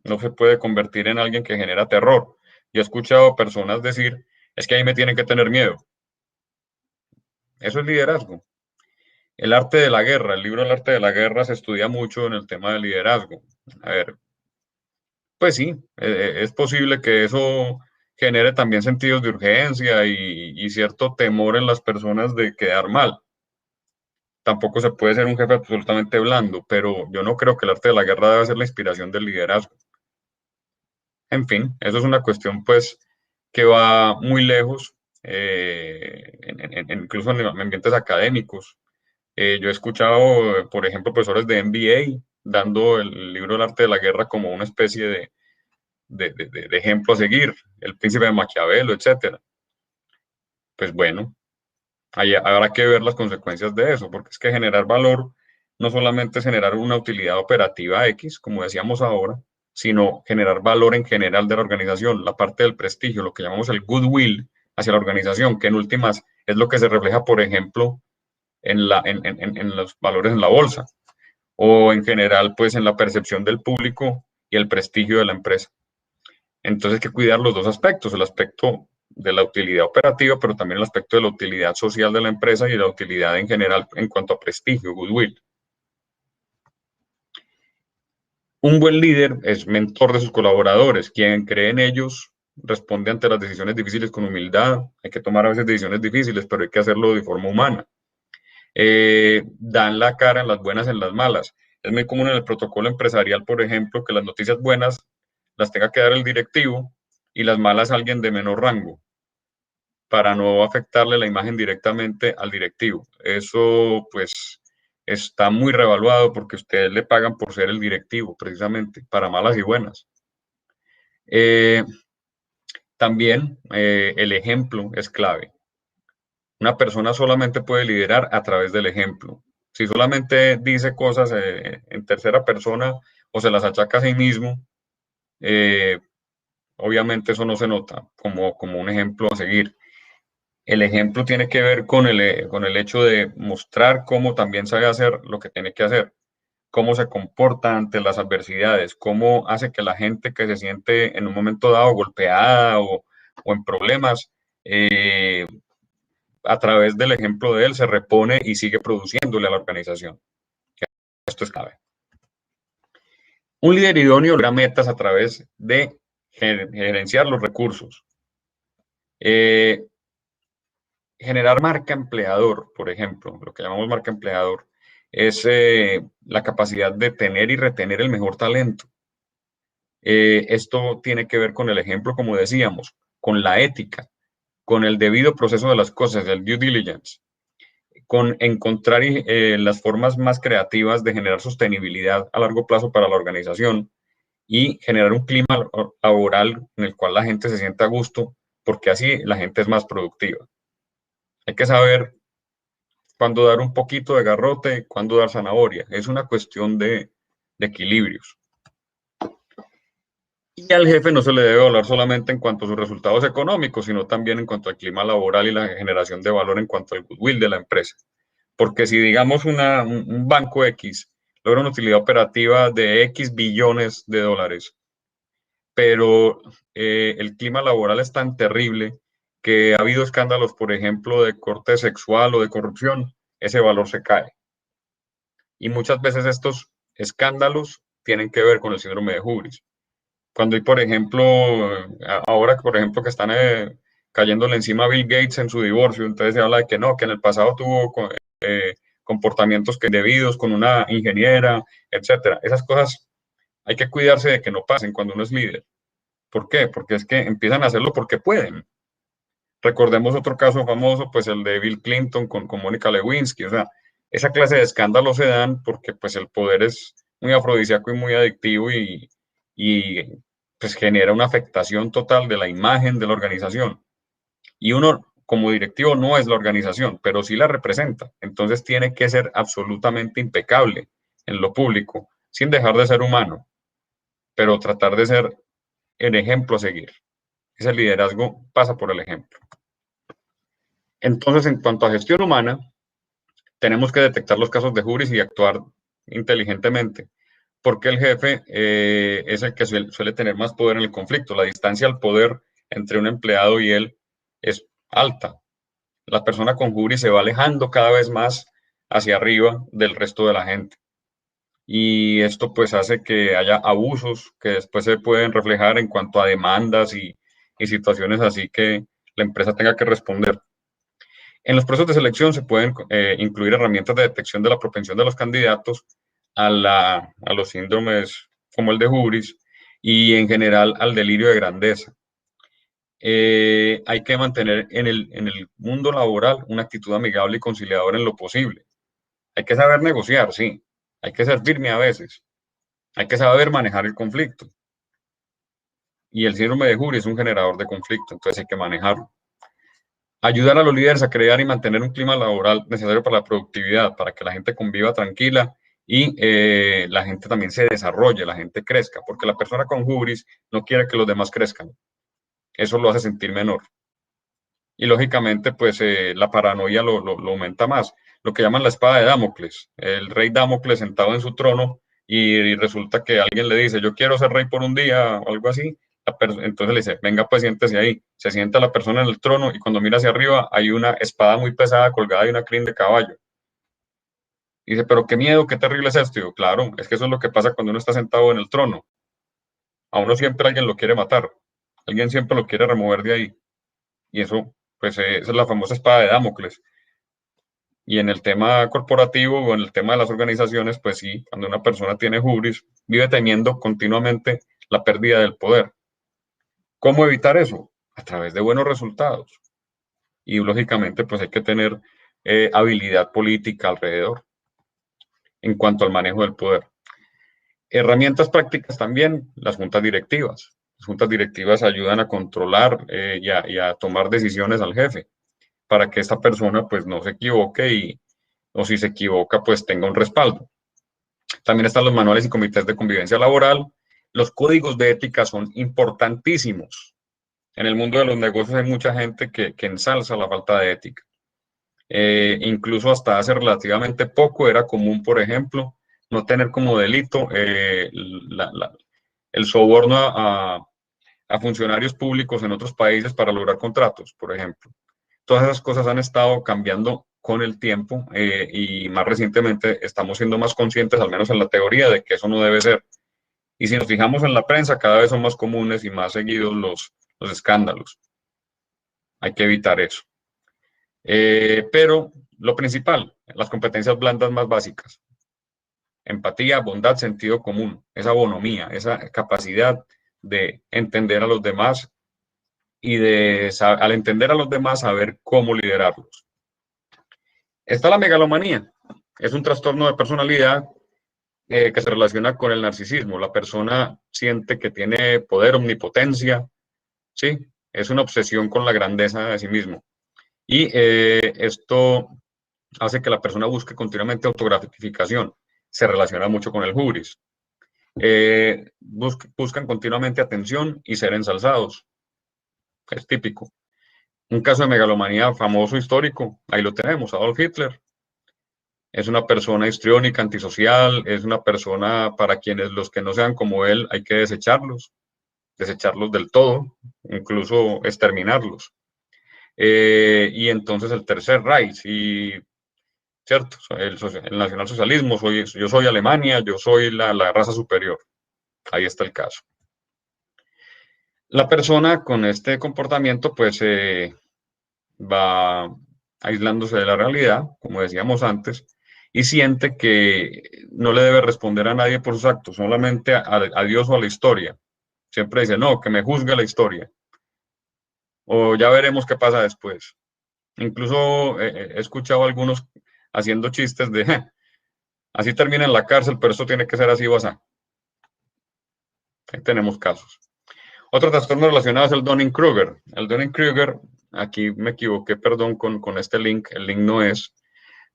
No se puede convertir en alguien que genera terror. Yo he escuchado personas decir, es que ahí me tienen que tener miedo. Eso es liderazgo. El arte de la guerra, el libro El arte de la guerra se estudia mucho en el tema del liderazgo. A ver, pues sí, es posible que eso genere también sentidos de urgencia y cierto temor en las personas de quedar mal. Tampoco se puede ser un jefe absolutamente blando, pero yo no creo que el arte de la guerra debe ser la inspiración del liderazgo. En fin, eso es una cuestión pues que va muy lejos, incluso en ambientes académicos. Yo he escuchado, por ejemplo, profesores de MBA dando el libro El arte de la guerra como una especie de ejemplo a seguir, el príncipe de Maquiavelo, etcétera. Pues bueno, habrá que ver las consecuencias de eso, porque es que generar valor no solamente es generar una utilidad operativa X, como decíamos ahora, sino generar valor en general de la organización, la parte del prestigio, lo que llamamos el goodwill hacia la organización, que en últimas es lo que se refleja, por ejemplo, en los valores en la bolsa, o en general, pues en la percepción del público y el prestigio de la empresa. Entonces hay que cuidar los dos aspectos, el aspecto de la utilidad operativa, pero también el aspecto de la utilidad social de la empresa y la utilidad en general en cuanto a prestigio, goodwill. Un buen líder es mentor de sus colaboradores, quien cree en ellos, responde ante las decisiones difíciles con humildad. Hay que tomar a veces decisiones difíciles, pero hay que hacerlo de forma humana. Dan la cara en las buenas, en las malas. Es muy común en el protocolo empresarial, por ejemplo, que las noticias buenas las tenga que dar el directivo y las malas alguien de menor rango, para no afectarle la imagen directamente al directivo. Eso, pues, está muy revaluado porque ustedes le pagan por ser el directivo, precisamente, para malas y buenas. También el ejemplo es clave. Una persona solamente puede liderar a través del ejemplo. Si solamente dice cosas en tercera persona o se las achaca a sí mismo, obviamente eso no se nota como un ejemplo a seguir. El ejemplo tiene que ver con el hecho de mostrar cómo también sabe hacer lo que tiene que hacer, cómo se comporta ante las adversidades, cómo hace que la gente que se siente en un momento dado golpeada o en problemas, a través del ejemplo de él se repone y sigue produciéndole a la organización. Esto es clave. Un líder idóneo logra metas a través de gerenciar los recursos. Generar marca empleador, por ejemplo, lo que llamamos marca empleador, es la capacidad de tener y retener el mejor talento. Esto tiene que ver con el ejemplo, como decíamos, con la ética, con el debido proceso de las cosas, el due diligence, con encontrar las formas más creativas de generar sostenibilidad a largo plazo para la organización y generar un clima laboral en el cual la gente se sienta a gusto, porque así la gente es más productiva. Hay que saber cuándo dar un poquito de garrote, cuándo dar zanahoria. Es una cuestión de equilibrios. Y al jefe no se le debe hablar solamente en cuanto a sus resultados económicos, sino también en cuanto al clima laboral y la generación de valor en cuanto al goodwill de la empresa. Porque si, digamos, un banco X logra una utilidad operativa de X billones de dólares, pero el clima laboral es tan terrible que ha habido escándalos, por ejemplo, de corte sexual o de corrupción, ese valor se cae. Y muchas veces estos escándalos tienen que ver con el síndrome de hubris. Cuando hay, por ejemplo, ahora, por ejemplo, que están cayéndole encima a Bill Gates en su divorcio, entonces se habla de que no, que en el pasado tuvo comportamientos que indebidos con una ingeniera, etcétera. Esas cosas hay que cuidarse de que no pasen cuando uno es líder. ¿Por qué? Porque es que empiezan a hacerlo porque pueden. Recordemos otro caso famoso, pues el de Bill Clinton con Mónica Lewinsky. O sea, esa clase de escándalos se dan porque pues el poder es muy afrodisíaco y muy adictivo y pues genera una afectación total de la imagen de la organización. Y uno como directivo no es la organización, pero sí la representa. Entonces tiene que ser absolutamente impecable en lo público, sin dejar de ser humano, pero tratar de ser el ejemplo a seguir. Ese liderazgo pasa por el ejemplo. Entonces, en cuanto a gestión humana, tenemos que detectar los casos de hubris y actuar inteligentemente, porque el jefe es el que suele tener más poder en el conflicto. La distancia al poder entre un empleado y él es alta. La persona con hubris se va alejando cada vez más hacia arriba del resto de la gente. Y esto pues hace que haya abusos que después se pueden reflejar en cuanto a demandas y situaciones así que la empresa tenga que responder. En los procesos de selección se pueden incluir herramientas de detección de la propensión de los candidatos a los síndromes como el de hubris y en general al delirio de grandeza. Hay que mantener en el mundo laboral una actitud amigable y conciliadora en lo posible. Hay que saber negociar, sí. Hay que ser firme a veces. Hay que saber manejar el conflicto. Y el síndrome de hubris es un generador de conflicto, entonces hay que manejarlo. Ayudar a los líderes a crear y mantener un clima laboral necesario para la productividad, para que la gente conviva tranquila y la gente también se desarrolle, la gente crezca, porque la persona con hubris no quiere que los demás crezcan. Eso lo hace sentir menor. Y lógicamente, pues la paranoia lo aumenta más. Lo que llaman la espada de Damocles. El rey Damocles sentado en su trono y resulta que alguien le dice, yo quiero ser rey por un día o algo así. Entonces le dice, venga, pues siéntese ahí. Se sienta la persona en el trono y cuando mira hacia arriba hay una espada muy pesada colgada de una crin de caballo. Y dice, pero qué miedo, qué terrible es esto. Y yo, claro, es que eso es lo que pasa cuando uno está sentado en el trono. A uno siempre alguien lo quiere matar. Alguien siempre lo quiere remover de ahí. Y eso, pues esa es la famosa espada de Damocles. Y en el tema corporativo o en el tema de las organizaciones, pues sí, cuando una persona tiene hubris, vive temiendo continuamente la pérdida del poder. ¿Cómo evitar eso? A través de buenos resultados. Y lógicamente, pues hay que tener habilidad política alrededor en cuanto al manejo del poder. Herramientas prácticas también, las juntas directivas. Las juntas directivas ayudan a controlar y a tomar decisiones al jefe para que esta persona pues no se equivoque o si se equivoca pues tenga un respaldo. También están los manuales y comités de convivencia laboral. Los códigos de ética son importantísimos. En el mundo de los negocios hay mucha gente que ensalza la falta de ética. Incluso hasta hace relativamente poco era común, por ejemplo, no tener como delito el soborno a funcionarios públicos en otros países para lograr contratos, por ejemplo. Todas esas cosas han estado cambiando con el tiempo y más recientemente estamos siendo más conscientes, al menos en la teoría, de que eso no debe ser. Y si nos fijamos en la prensa, cada vez son más comunes y más seguidos los escándalos. Hay que evitar eso. Pero lo principal, las competencias blandas más básicas. Empatía, bondad, sentido común, esa bonomía, esa capacidad de entender a los demás y al entender a los demás, saber cómo liderarlos. Está la megalomanía. Es un trastorno de personalidad que se relaciona con el narcisismo. La persona siente que tiene poder, omnipotencia, ¿sí? Es una obsesión con la grandeza de sí mismo. Y esto hace que la persona busque continuamente autogratificación. Se relaciona mucho con el hubris. Buscan continuamente atención y ser ensalzados. Es típico. Un caso de megalomanía famoso histórico, ahí lo tenemos, Adolf Hitler. Es una persona histriónica, antisocial, es una persona para quienes los que no sean como él hay que desecharlos del todo, incluso exterminarlos. Y entonces el Tercer Reich, ¿cierto? El nacionalsocialismo, yo soy Alemania, yo soy la raza superior. Ahí está el caso. La persona con este comportamiento pues va aislándose de la realidad, como decíamos antes, y siente que no le debe responder a nadie por sus actos, solamente a Dios o a la historia. Siempre dice, no, que me juzgue la historia. O ya veremos qué pasa después. Incluso he escuchado a algunos haciendo chistes de, así termina en la cárcel, pero esto tiene que ser así o así. Ahí tenemos casos. Otro trastorno relacionado es el Dunning-Kruger. El Dunning-Kruger, aquí me equivoqué, perdón, con este link, el link no es,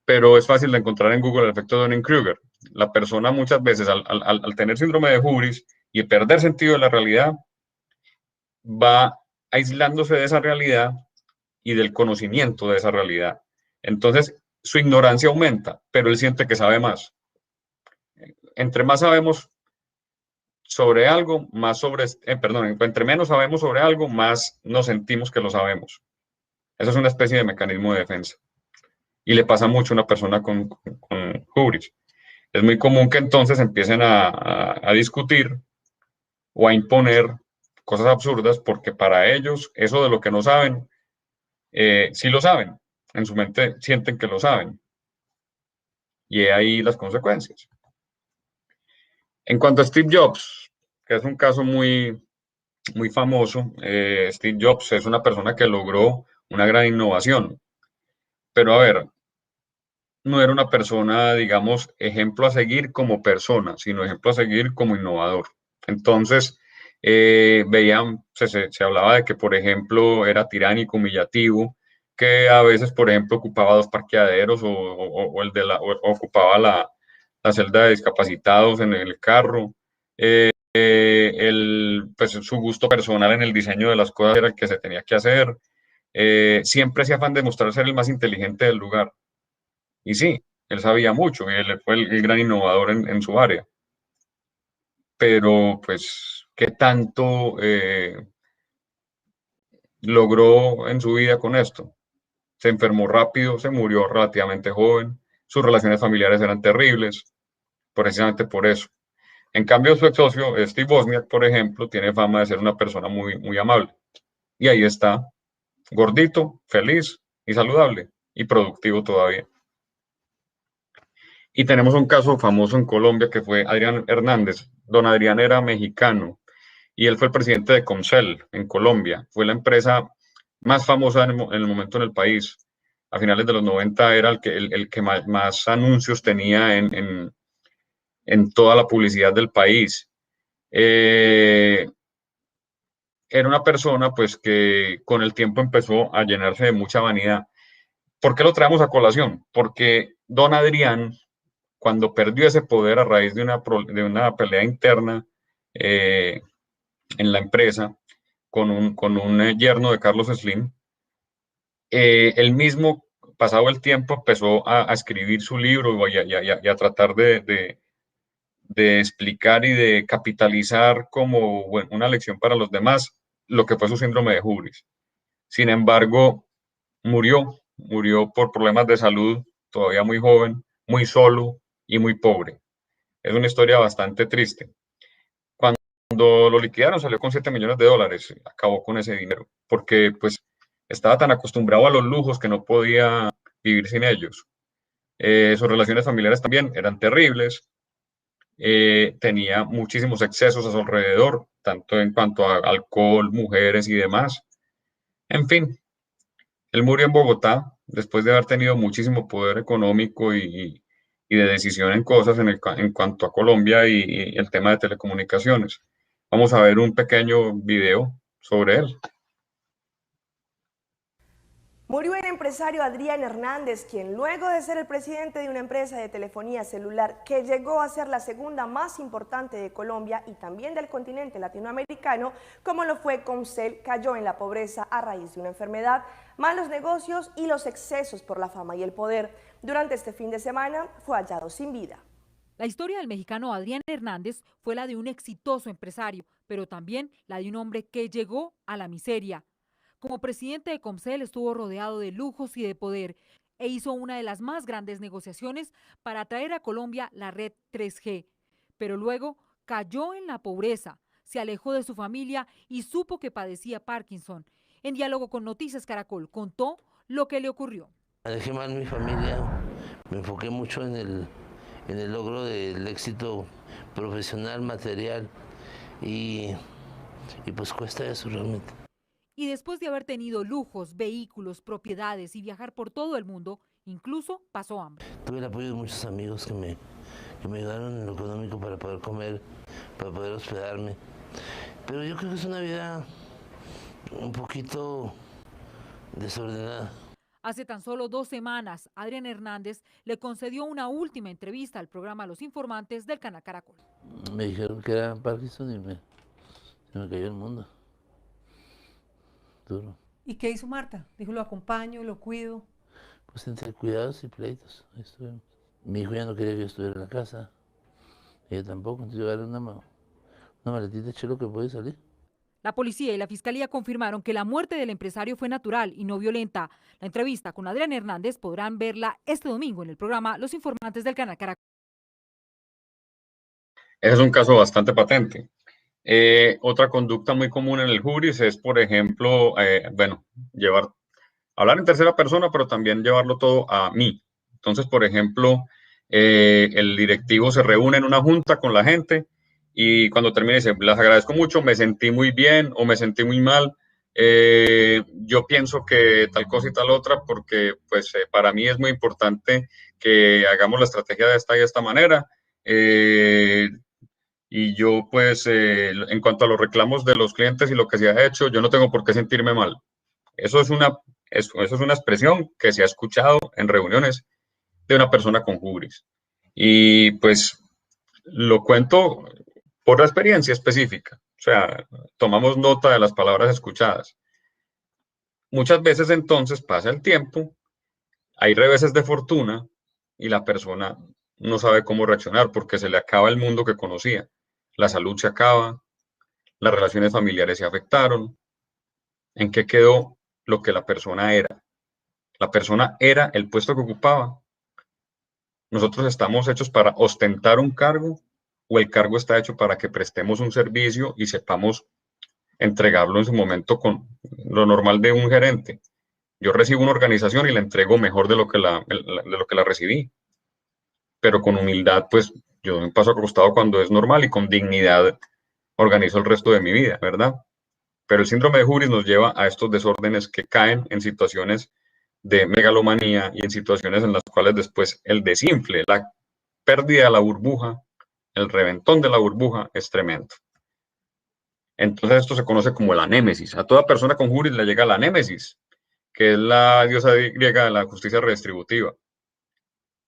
pero es fácil de encontrar en Google el efecto Dunning-Kruger. La persona muchas veces al tener síndrome de Hubris y perder sentido de la realidad, va aislándose de esa realidad y del conocimiento de esa realidad. Entonces, su ignorancia aumenta, pero él siente que sabe más. Entre más sabemos sobre algo, entre menos sabemos sobre algo, más nos sentimos que lo sabemos. Eso es una especie de mecanismo de defensa. Y le pasa mucho a una persona con hubris. Es muy común que entonces empiecen a discutir o a imponer cosas absurdas porque para ellos eso de lo que no saben, sí lo saben. En su mente sienten que lo saben. Y ahí las consecuencias. En cuanto a Steve Jobs, que es un caso muy famoso, Steve Jobs es una persona que logró una gran innovación. Pero a ver, no era una persona, digamos, ejemplo a seguir como persona, sino ejemplo a seguir como innovador. Entonces, se hablaba de que, por ejemplo, era tiránico, humillativo, que a veces, por ejemplo, ocupaba 2 parqueaderos o ocupaba la celda de discapacitados en el carro. Pues, su gusto personal en el diseño de las cosas era el que se tenía que hacer. Siempre ese afán de mostrar ser el más inteligente del lugar. Y sí, él sabía mucho, él fue el gran innovador en su área. Pero, pues, ¿qué tanto logró en su vida con esto? Se enfermó rápido, se murió relativamente joven, sus relaciones familiares eran terribles, precisamente por eso. En cambio, su ex socio, Steve Wozniak, por ejemplo, tiene fama de ser una persona muy amable. Y ahí está, gordito, feliz y saludable, y productivo todavía. Y tenemos un caso famoso en Colombia que fue Adrián Hernández. Don Adrián era mexicano y él fue el presidente de Comcel en Colombia. Fue la empresa más famosa en el momento en el país. A finales de los 90 era el que más anuncios tenía en toda la publicidad del país. Era una persona pues que con el tiempo empezó a llenarse de mucha vanidad. ¿Por qué lo traemos a colación? Porque don Adrián, cuando perdió ese poder a raíz de una pelea interna en la empresa con un yerno de Carlos Slim, él mismo, pasado el tiempo, empezó a escribir su libro y a tratar de explicar y de capitalizar como una lección para los demás lo que fue su síndrome de Hubris. Sin embargo, murió por problemas de salud, todavía muy joven, muy solo y muy pobre. Es una historia bastante triste. Cuando lo liquidaron salió con $7 millones, acabó con ese dinero, porque pues estaba tan acostumbrado a los lujos que no podía vivir sin ellos. Sus relaciones familiares también eran terribles, tenía muchísimos excesos a su alrededor, tanto en cuanto a alcohol, mujeres y demás. En fin, él murió en Bogotá después de haber tenido muchísimo poder económico y de decisión en cosas en cuanto a Colombia y el tema de telecomunicaciones. Vamos a ver un pequeño video sobre él. Murió el empresario Adrián Hernández, quien luego de ser el presidente de una empresa de telefonía celular que llegó a ser la segunda más importante de Colombia y también del continente latinoamericano, como lo fue Comcel, cayó en la pobreza a raíz de una enfermedad, malos negocios y los excesos por la fama y el poder. Durante este fin de semana fue hallado sin vida. La historia del mexicano Adrián Hernández fue la de un exitoso empresario, pero también la de un hombre que llegó a la miseria. Como presidente de Comcel estuvo rodeado de lujos y de poder e hizo una de las más grandes negociaciones para traer a Colombia la red 3G. Pero luego cayó en la pobreza, se alejó de su familia y supo que padecía Parkinson. En diálogo con Noticias Caracol contó lo que le ocurrió. Dejé mal mi familia, me enfoqué mucho en el logro del éxito profesional, material y pues cuesta eso realmente. Y después de haber tenido lujos, vehículos, propiedades y viajar por todo el mundo, incluso pasó hambre. Tuve el apoyo de muchos amigos que me ayudaron en lo económico para poder comer, para poder hospedarme. Pero yo creo que es una vida un poquito desordenada. Hace tan solo 2 semanas, Adrián Hernández le concedió una última entrevista al programa Los Informantes del canal Caracol. Me dijeron que era Parkinson y se me cayó el mundo. Duro. ¿Y qué hizo Marta? Dijo, lo acompaño, lo cuido. Pues entre cuidados y pleitos, ahí estuvimos. Mi hijo ya no quería que yo estuviera en la casa, ella tampoco, entonces yo agarré una maletita de chelo que puede salir. La policía y la fiscalía confirmaron que la muerte del empresario fue natural y no violenta. La entrevista con Adrián Hernández podrán verla este domingo en el programa Los Informantes del canal Caracol. Ese es un caso bastante patente. Otra conducta muy común en el juris es, por ejemplo, hablar en tercera persona, pero también llevarlo todo a mí. Entonces, por ejemplo, el directivo se reúne en una junta con la gente y cuando termina dice, les agradezco mucho, me sentí muy bien o me sentí muy mal. Yo pienso que tal cosa y tal otra porque pues para mí es muy importante que hagamos la estrategia de esta y de esta manera. Y yo pues en cuanto a los reclamos de los clientes y lo que se ha hecho, yo no tengo por qué sentirme mal. Eso es una expresión que se ha escuchado en reuniones de una persona con hubris. Y pues lo cuento por la experiencia específica. O sea, tomamos nota de las palabras escuchadas. Muchas veces entonces pasa el tiempo, hay reveses de fortuna y la persona no sabe cómo reaccionar porque se le acaba el mundo que conocía. La salud se acaba, las relaciones familiares se afectaron. ¿En qué quedó lo que la persona era? La persona era el puesto que ocupaba. Nosotros estamos hechos para ostentar un cargo o el cargo está hecho para que prestemos un servicio y sepamos entregarlo en su momento con lo normal de un gerente. Yo recibo una organización y la entrego mejor de lo que la recibí. Pero con humildad, pues yo doy un paso al costado cuando es normal y con dignidad organizo el resto de mi vida, ¿verdad? Pero el síndrome de hubris nos lleva a estos desórdenes que caen en situaciones de megalomanía y en situaciones en las cuales después el desinfle, la pérdida de la burbuja, el reventón de la burbuja es tremendo. Entonces esto se conoce como la némesis. A toda persona con hubris le llega la némesis, que es la diosa griega de la justicia redistributiva.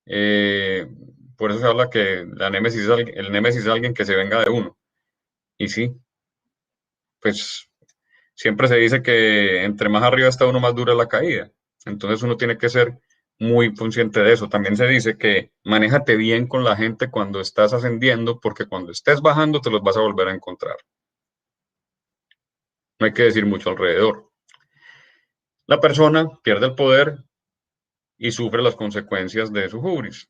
Por eso se habla que el némesis es alguien que se venga de uno. Y sí, pues siempre se dice que entre más arriba está uno, más dura la caída. Entonces uno tiene que ser muy consciente de eso. También se dice que manéjate bien con la gente cuando estás ascendiendo, porque cuando estés bajando te los vas a volver a encontrar. No hay que decir mucho alrededor. La persona pierde el poder y sufre las consecuencias de su hubris.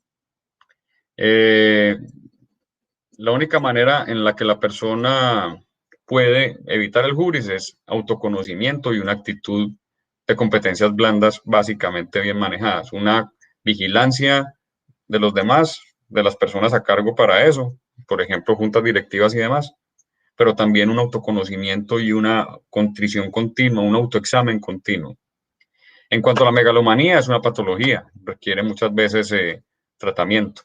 La única manera en la que la persona puede evitar el hubris es autoconocimiento y una actitud de competencias blandas básicamente bien manejadas. Una vigilancia de los demás, de las personas a cargo para eso, por ejemplo, juntas directivas y demás, pero también un autoconocimiento y una contrición continua, un autoexamen continuo. En cuanto a la megalomanía, es una patología, requiere muchas veces tratamiento.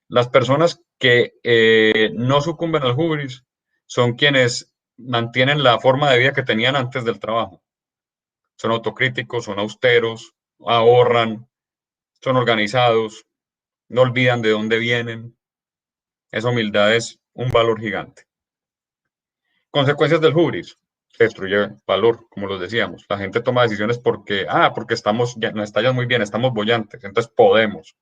Las personas que no sucumben al hubris son quienes mantienen la forma de vida que tenían antes del trabajo. Son autocríticos, son austeros, ahorran, son organizados, no olvidan de dónde vienen. Esa humildad es un valor gigante. Consecuencias del hubris. Se destruye valor, como lo decíamos. La gente toma decisiones porque nos está ya muy bien, estamos bollantes, entonces podemos.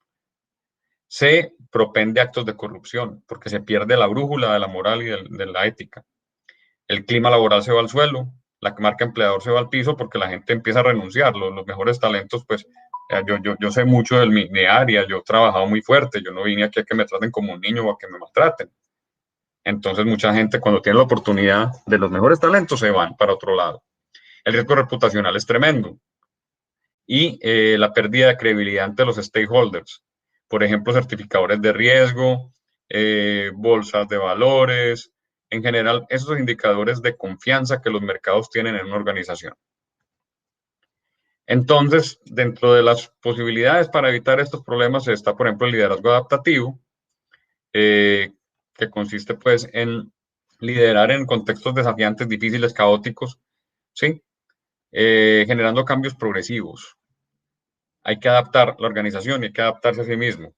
Se propende actos de corrupción porque se pierde la brújula de la moral y de la ética. El clima laboral se va al suelo, la marca empleador se va al piso porque la gente empieza a renunciar. Los mejores talentos, pues yo sé mucho de mi área, yo he trabajado muy fuerte, yo no vine aquí a que me traten como un niño o a que me maltraten. Entonces mucha gente cuando tiene la oportunidad de los mejores talentos se van para otro lado. El riesgo reputacional es tremendo y la pérdida de credibilidad ante los stakeholders. Por ejemplo, certificadores de riesgo, bolsas de valores, en general, esos indicadores de confianza que los mercados tienen en una organización. Entonces, dentro de las posibilidades para evitar estos problemas está, por ejemplo, el liderazgo adaptativo, que consiste pues en liderar en contextos desafiantes, difíciles, caóticos, ¿sí? Generando cambios progresivos. Hay que adaptar la organización y hay que adaptarse a sí mismo.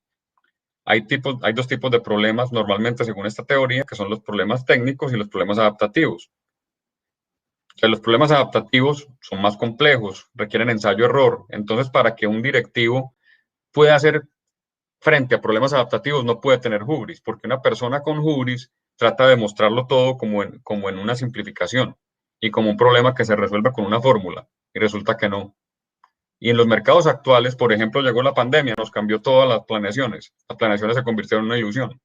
Hay dos tipos de problemas normalmente según esta teoría, que son los problemas técnicos y los problemas adaptativos. O sea, los problemas adaptativos son más complejos, requieren ensayo-error. Entonces, para que un directivo pueda hacer frente a problemas adaptativos, no puede tener hubris, porque una persona con hubris trata de mostrarlo todo como en una simplificación y como un problema que se resuelve con una fórmula, y resulta que no. Y en los mercados actuales, por ejemplo, llegó la pandemia, nos cambió todas las planeaciones. Las planeaciones se convirtieron en una ilusión.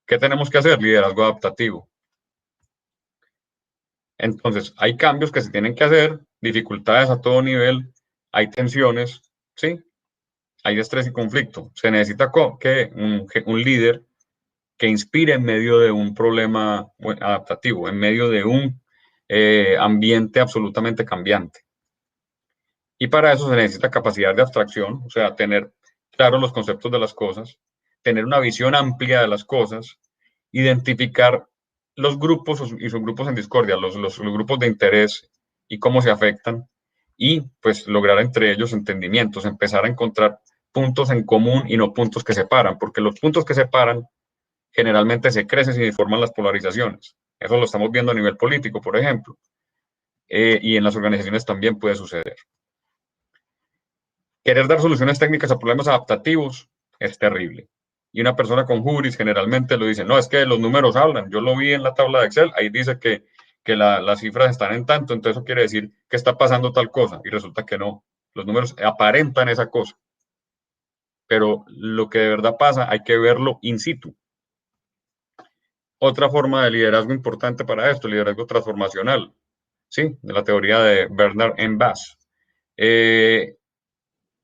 ¿Qué tenemos que hacer? Liderazgo adaptativo. Entonces, hay cambios que se tienen que hacer, dificultades a todo nivel, hay tensiones, ¿sí? Hay estrés y conflicto. Se necesita que un líder que inspire en medio de un problema adaptativo, en medio de un ambiente absolutamente cambiante. Y para eso se necesita capacidad de abstracción, o sea, tener claros los conceptos de las cosas, tener una visión amplia de las cosas, identificar los grupos y subgrupos en discordia, los grupos de interés y cómo se afectan, y pues lograr entre ellos entendimientos, empezar a encontrar puntos en común y no puntos que separan, porque los puntos que separan generalmente se crecen y forman las polarizaciones. Eso lo estamos viendo a nivel político, por ejemplo, y en las organizaciones también puede suceder. Querer dar soluciones técnicas a problemas adaptativos es terrible. Y una persona con hubris generalmente lo dice, no, es que los números hablan. Yo lo vi en la tabla de Excel, ahí dice que las cifras están en tanto, entonces eso quiere decir que está pasando tal cosa. Y resulta que no. Los números aparentan esa cosa. Pero lo que de verdad pasa hay que verlo in situ. Otra forma de liderazgo importante para esto, liderazgo transformacional, ¿sí? De la teoría de Bernard M. Bass.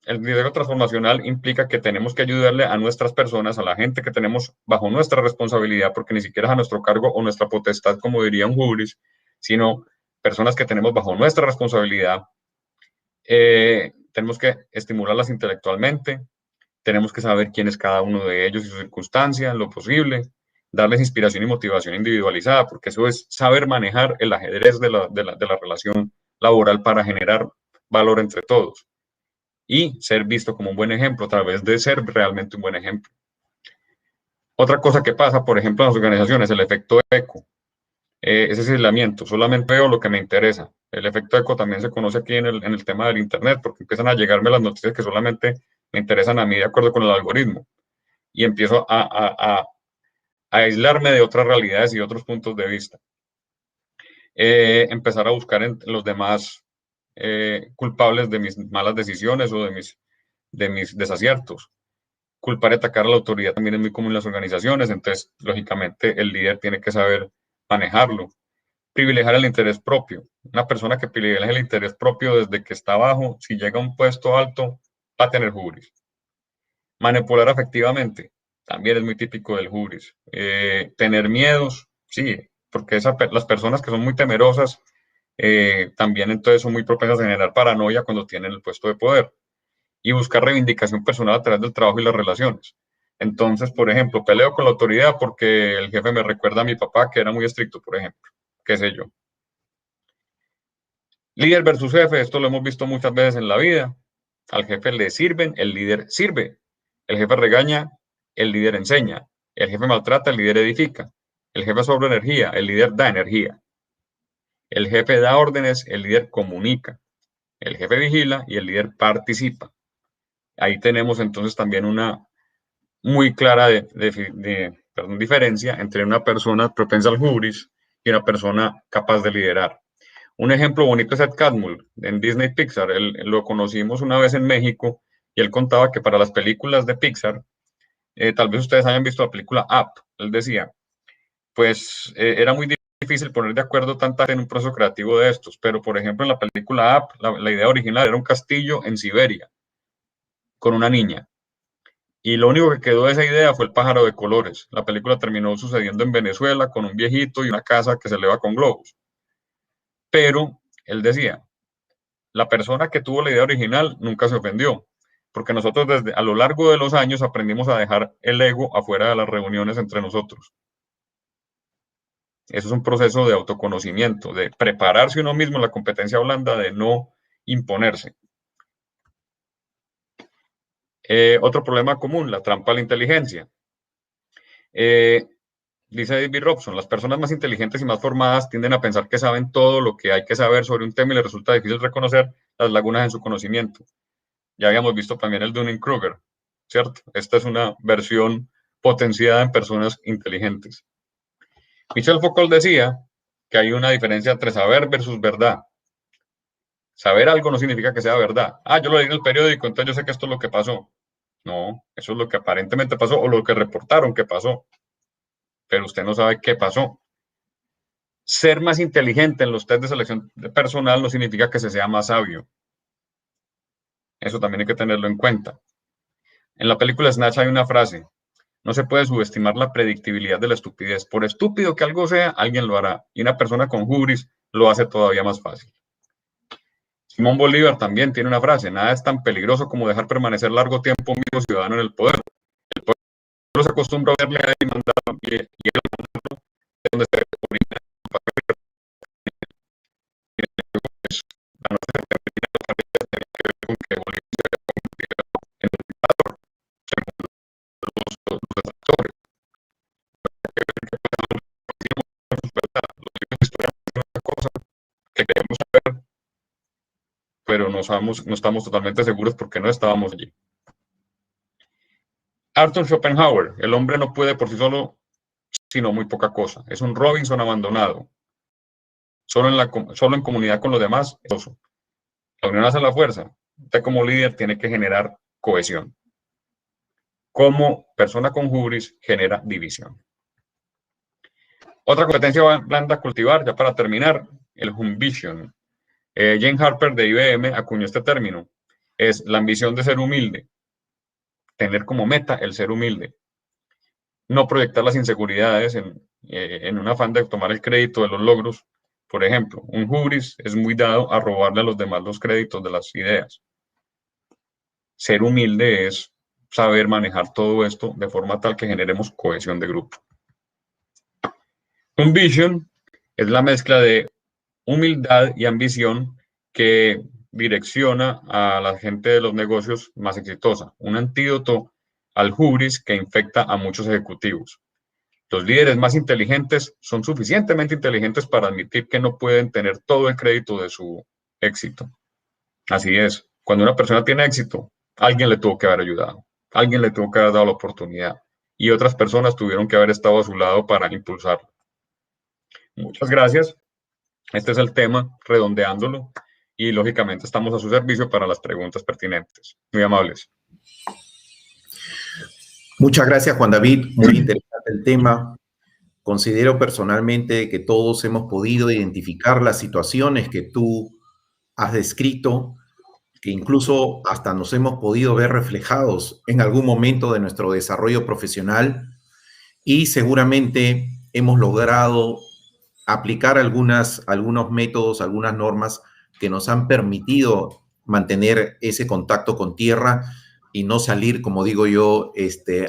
El liderazgo transformacional implica que tenemos que ayudarle a nuestras personas, a la gente que tenemos bajo nuestra responsabilidad, porque ni siquiera es a nuestro cargo o nuestra potestad, como diría un hubris, sino personas que tenemos bajo nuestra responsabilidad. Tenemos que estimularlas intelectualmente, tenemos que saber quién es cada uno de ellos y su circunstancia, en lo posible, darles inspiración y motivación individualizada, porque eso es saber manejar el ajedrez de la relación laboral para generar valor entre todos. Y ser visto como un buen ejemplo a través de ser realmente un buen ejemplo. Otra cosa que pasa, por ejemplo, en las organizaciones, el efecto eco. Ese aislamiento, solamente veo lo que me interesa. El efecto eco también se conoce aquí en el tema del Internet, porque empiezan a llegarme las noticias que solamente me interesan a mí de acuerdo con el algoritmo. Y empiezo a aislarme de otras realidades y otros puntos de vista. Empezar a buscar en los demás culpables de mis malas decisiones o de mis desaciertos. Culpar y atacar a la autoridad también es muy común en las organizaciones, entonces, lógicamente, el líder tiene que saber manejarlo. Privilegiar el interés propio. Una persona que privilegia el interés propio desde que está abajo, si llega a un puesto alto, va a tener hubris. Manipular afectivamente, también es muy típico del hubris. Tener miedos, sí, porque las personas que son muy temerosas, también entonces son muy propensas a generar paranoia cuando tienen el puesto de poder. Y buscar reivindicación personal a través del trabajo y las relaciones. Entonces, por ejemplo, peleo con la autoridad porque el jefe me recuerda a mi papá que era muy estricto, por ejemplo, qué sé yo. Líder versus jefe, esto lo hemos visto muchas veces en la vida. Al jefe le sirven, el líder sirve. El jefe regaña, el líder enseña. El jefe maltrata, el líder edifica. El jefe sobra energía, el líder da energía. El jefe da órdenes, el líder comunica. El jefe vigila y el líder participa. Ahí tenemos entonces también una muy clara diferencia entre una persona propensa al hubris y una persona capaz de liderar. Un ejemplo bonito es Ed Catmull en Disney Pixar. Lo conocimos una vez en México y él contaba que para las películas de Pixar, tal vez ustedes hayan visto la película Up, él decía, pues era muy difícil poner de acuerdo tanta en un proceso creativo de estos, pero por ejemplo en la película Up, la idea original era un castillo en Siberia con una niña. Y lo único que quedó de esa idea fue el pájaro de colores. La película terminó sucediendo en Venezuela con un viejito y una casa que se eleva con globos. Pero él decía, la persona que tuvo la idea original nunca se ofendió, porque nosotros a lo largo de los años aprendimos a dejar el ego afuera de las reuniones entre nosotros. Eso es un proceso de autoconocimiento, de prepararse uno mismo en la competencia blanda, de no imponerse. Otro problema común, la trampa a la inteligencia. Dice David Robson, las personas más inteligentes y más formadas tienden a pensar que saben todo lo que hay que saber sobre un tema y les resulta difícil reconocer las lagunas en su conocimiento. Ya habíamos visto también el Dunning-Kruger, ¿cierto? Esta es una versión potenciada en personas inteligentes. Michel Foucault decía que hay una diferencia entre saber versus verdad. Saber algo no significa que sea verdad. Ah, yo lo leí en el periódico, entonces yo sé que esto es lo que pasó. No, eso es lo que aparentemente pasó o lo que reportaron que pasó. Pero usted no sabe qué pasó. Ser más inteligente en los test de selección de personal no significa que se sea más sabio. Eso también hay que tenerlo en cuenta. En la película Snatch hay una frase: no se puede subestimar la predictibilidad de la estupidez. Por estúpido que algo sea, alguien lo hará. Y una persona con hubris lo hace todavía más fácil. Simón Bolívar también tiene una frase: nada es tan peligroso como dejar permanecer largo tiempo un mismo ciudadano en el poder. El pueblo se acostumbra a verle a él y mandarlo, y él a mandarlo de donde se orina. Con que Bolívar se había convertido en un dictador, según los detractores. Los libros de historia es una cosa que queremos saber, pero no estamos totalmente seguros porque no estábamos allí. Arthur Schopenhauer: el hombre no puede por sí solo, sino muy poca cosa. Es un Robinson abandonado. Solo en comunidad con los demás. La unión hace la fuerza. Usted como líder tiene que generar cohesión. Como persona con hubris genera división. Otra competencia blanda a cultivar, ya para terminar, el Humbition. Jane Harper de IBM acuñó este término. Es la ambición de ser humilde. Tener como meta el ser humilde. No proyectar las inseguridades en un afán de tomar el crédito de los logros. Por ejemplo, un hubris es muy dado a robarle a los demás los créditos de las ideas. Ser humilde es saber manejar todo esto de forma tal que generemos cohesión de grupo. Un vision es la mezcla de humildad y ambición que direcciona a la gente de los negocios más exitosa. Un antídoto al hubris que infecta a muchos ejecutivos. Los líderes más inteligentes son suficientemente inteligentes para admitir que no pueden tener todo el crédito de su éxito. Así es, cuando una persona tiene éxito, alguien le tuvo que haber ayudado, alguien le tuvo que haber dado la oportunidad y otras personas tuvieron que haber estado a su lado para impulsarlo. Muchas gracias. Este es el tema, redondeándolo, y lógicamente estamos a su servicio para las preguntas pertinentes. Muy amables. Muchas gracias, Juan David. Muy interesante el tema. Considero personalmente que todos hemos podido identificar las situaciones que tú has descrito, que incluso hasta nos hemos podido ver reflejados en algún momento de nuestro desarrollo profesional, y seguramente hemos logrado aplicar algunos métodos, algunas normas que nos han permitido mantener ese contacto con tierra y no salir, como digo yo,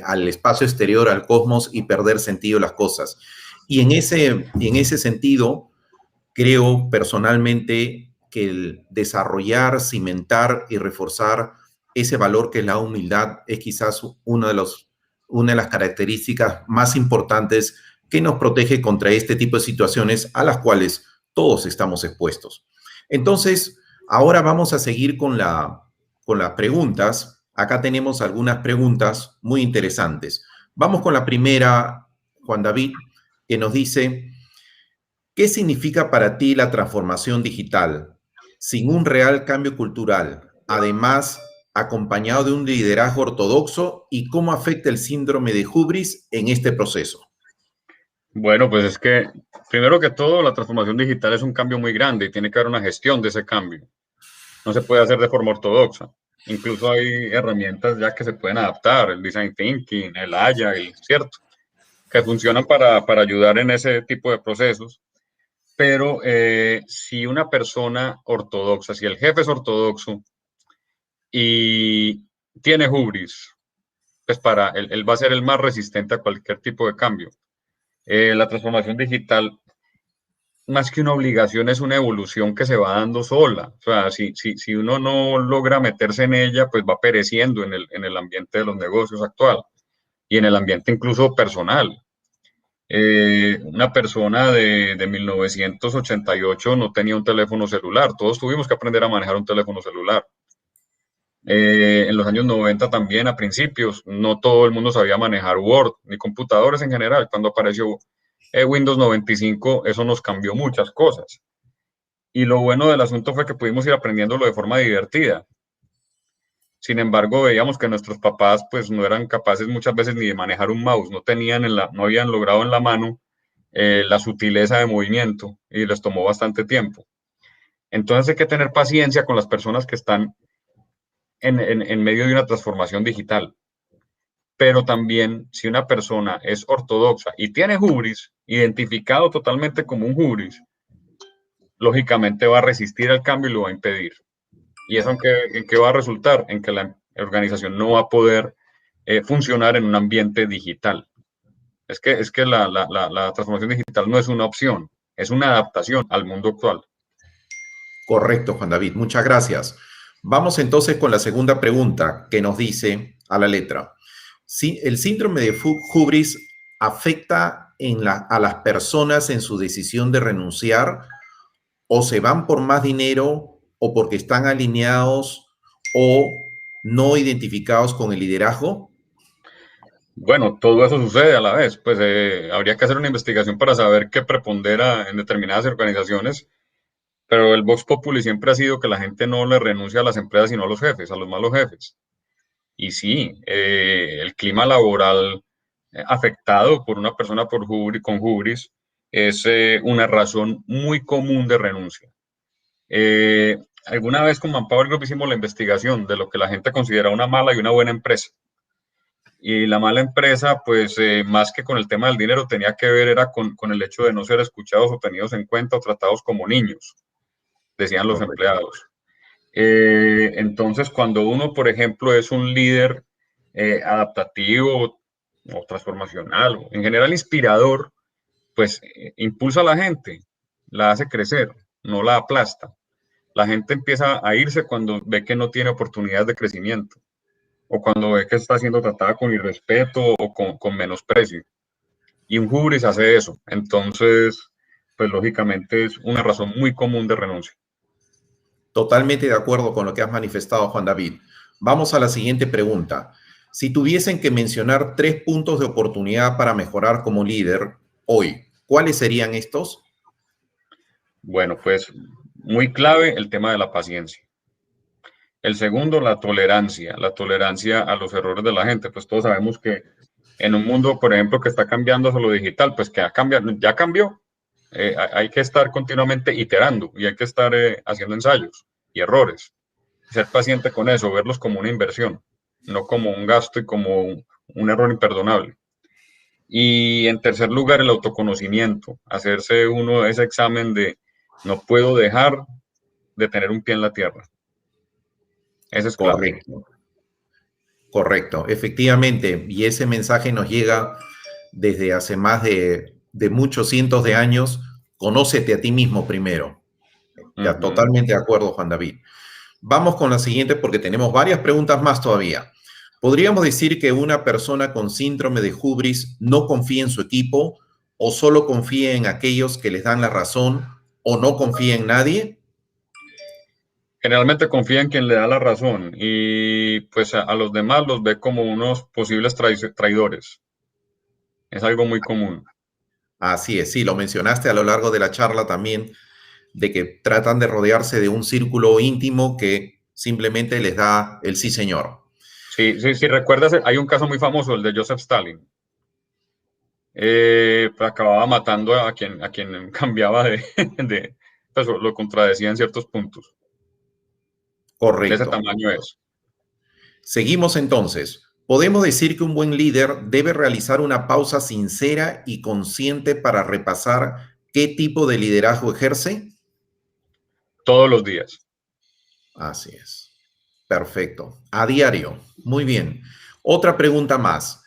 al espacio exterior, al cosmos, y perder sentido las cosas. Y en ese sentido, creo personalmente que el desarrollar, cimentar y reforzar ese valor que es la humildad es quizás una de las características más importantes que nos protege contra este tipo de situaciones a las cuales todos estamos expuestos. Entonces, ahora vamos a seguir con las preguntas. Acá tenemos algunas preguntas muy interesantes. Vamos con la primera, Juan David, que nos dice: ¿qué significa para ti la transformación digital sin un real cambio cultural, además acompañado de un liderazgo ortodoxo, y cómo afecta el síndrome de hubris en este proceso? Bueno, pues es que, primero que todo, la transformación digital es un cambio muy grande y tiene que haber una gestión de ese cambio. No se puede hacer de forma ortodoxa. Incluso hay herramientas ya que se pueden adaptar, el Design Thinking, el Agile, ¿cierto? Que funcionan para ayudar en ese tipo de procesos. Pero si una persona ortodoxa, si el jefe es ortodoxo y tiene hubris, pues él va a ser el más resistente a cualquier tipo de cambio. La transformación digital más que una obligación, es una evolución que se va dando sola. O sea, si uno no logra meterse en ella, pues va pereciendo en el ambiente de los negocios actual y en el ambiente incluso personal. Una persona de 1988 no tenía un teléfono celular. Todos tuvimos que aprender a manejar un teléfono celular. En los años 90 también, a principios, no todo el mundo sabía manejar Word, ni computadores en general. Cuando apareció Windows 95, eso nos cambió muchas cosas. Y lo bueno del asunto fue que pudimos ir aprendiéndolo de forma divertida. Sin embargo, veíamos que nuestros papás pues no eran capaces muchas veces ni de manejar un mouse, no habían logrado en la mano la sutileza de movimiento y les tomó bastante tiempo. Entonces hay que tener paciencia con las personas que están en medio de una transformación digital. Pero también, si una persona es ortodoxa y tiene hubris, identificado totalmente como un hubris, lógicamente va a resistir al cambio y lo va a impedir. ¿Y eso en qué va a resultar? En que la organización no va a poder funcionar en un ambiente digital. Es que la transformación digital no es una opción, es una adaptación al mundo actual. Correcto, Juan David. Muchas gracias. Vamos entonces con la segunda pregunta que nos dice a la letra. Si el síndrome de hubris afecta a las personas en su decisión de renunciar, o se van por más dinero, o porque están alineados o no identificados con el liderazgo. Bueno, todo eso sucede a la vez. Pues habría que hacer una investigación para saber qué prepondera en determinadas organizaciones, pero el Vox Populi siempre ha sido que la gente no le renuncia a las empresas, sino a los jefes, a los malos jefes. Y sí, el clima laboral afectado por una persona con hubris es una razón muy común de renuncia. Alguna vez con Manpower Group hicimos la investigación de lo que la gente considera una mala y una buena empresa. Y la mala empresa, pues más que con el tema del dinero, tenía que ver era con el hecho de no ser escuchados o tenidos en cuenta o tratados como niños, decían los empleados. Entonces, cuando uno, por ejemplo, es un líder adaptativo o transformacional, o en general inspirador, pues impulsa a la gente, la hace crecer, no la aplasta. La gente empieza a irse cuando ve que no tiene oportunidades de crecimiento, o cuando ve que está siendo tratada con irrespeto o con menosprecio. Y un hubris hace eso. Entonces, pues lógicamente es una razón muy común de renuncia. Totalmente de acuerdo con lo que has manifestado, Juan David. Vamos a la siguiente pregunta. Si tuviesen que mencionar 3 puntos de oportunidad para mejorar como líder hoy, ¿cuáles serían estos? Bueno, pues muy clave el tema de la paciencia. El segundo, la tolerancia a los errores de la gente. Pues todos sabemos que en un mundo, por ejemplo, que está cambiando hacia lo digital, pues que ya cambió. Hay que estar continuamente iterando y hay que estar haciendo ensayos y errores. Ser paciente con eso, verlos como una inversión, no como un gasto y como un error imperdonable. Y en tercer lugar, el autoconocimiento, hacerse uno ese examen de no puedo dejar de tener un pie en la tierra. Ese es clave. Correcto. Correcto, efectivamente. Y ese mensaje nos llega desde hace más de muchos cientos de años. Conócete a ti mismo primero. Ya, totalmente de acuerdo, Juan David. Vamos con la siguiente porque tenemos varias preguntas más todavía. ¿Podríamos decir que una persona con síndrome de hubris no confía en su equipo o solo confía en aquellos que les dan la razón o no confía en nadie? Generalmente confía en quien le da la razón y pues a los demás los ve como unos posibles traidores. Es algo muy común. Así es, sí, lo mencionaste a lo largo de la charla también, de que tratan de rodearse de un círculo íntimo que simplemente les da el sí, señor. Sí, recuerdas, hay un caso muy famoso, el de Joseph Stalin. Acababa matando a quien cambiaba pues lo contradecía en ciertos puntos. Correcto. De ese tamaño es. Seguimos entonces. ¿Podemos decir que un buen líder debe realizar una pausa sincera y consciente para repasar qué tipo de liderazgo ejerce? Todos los días. Así es. Perfecto. A diario. Muy bien. Otra pregunta más.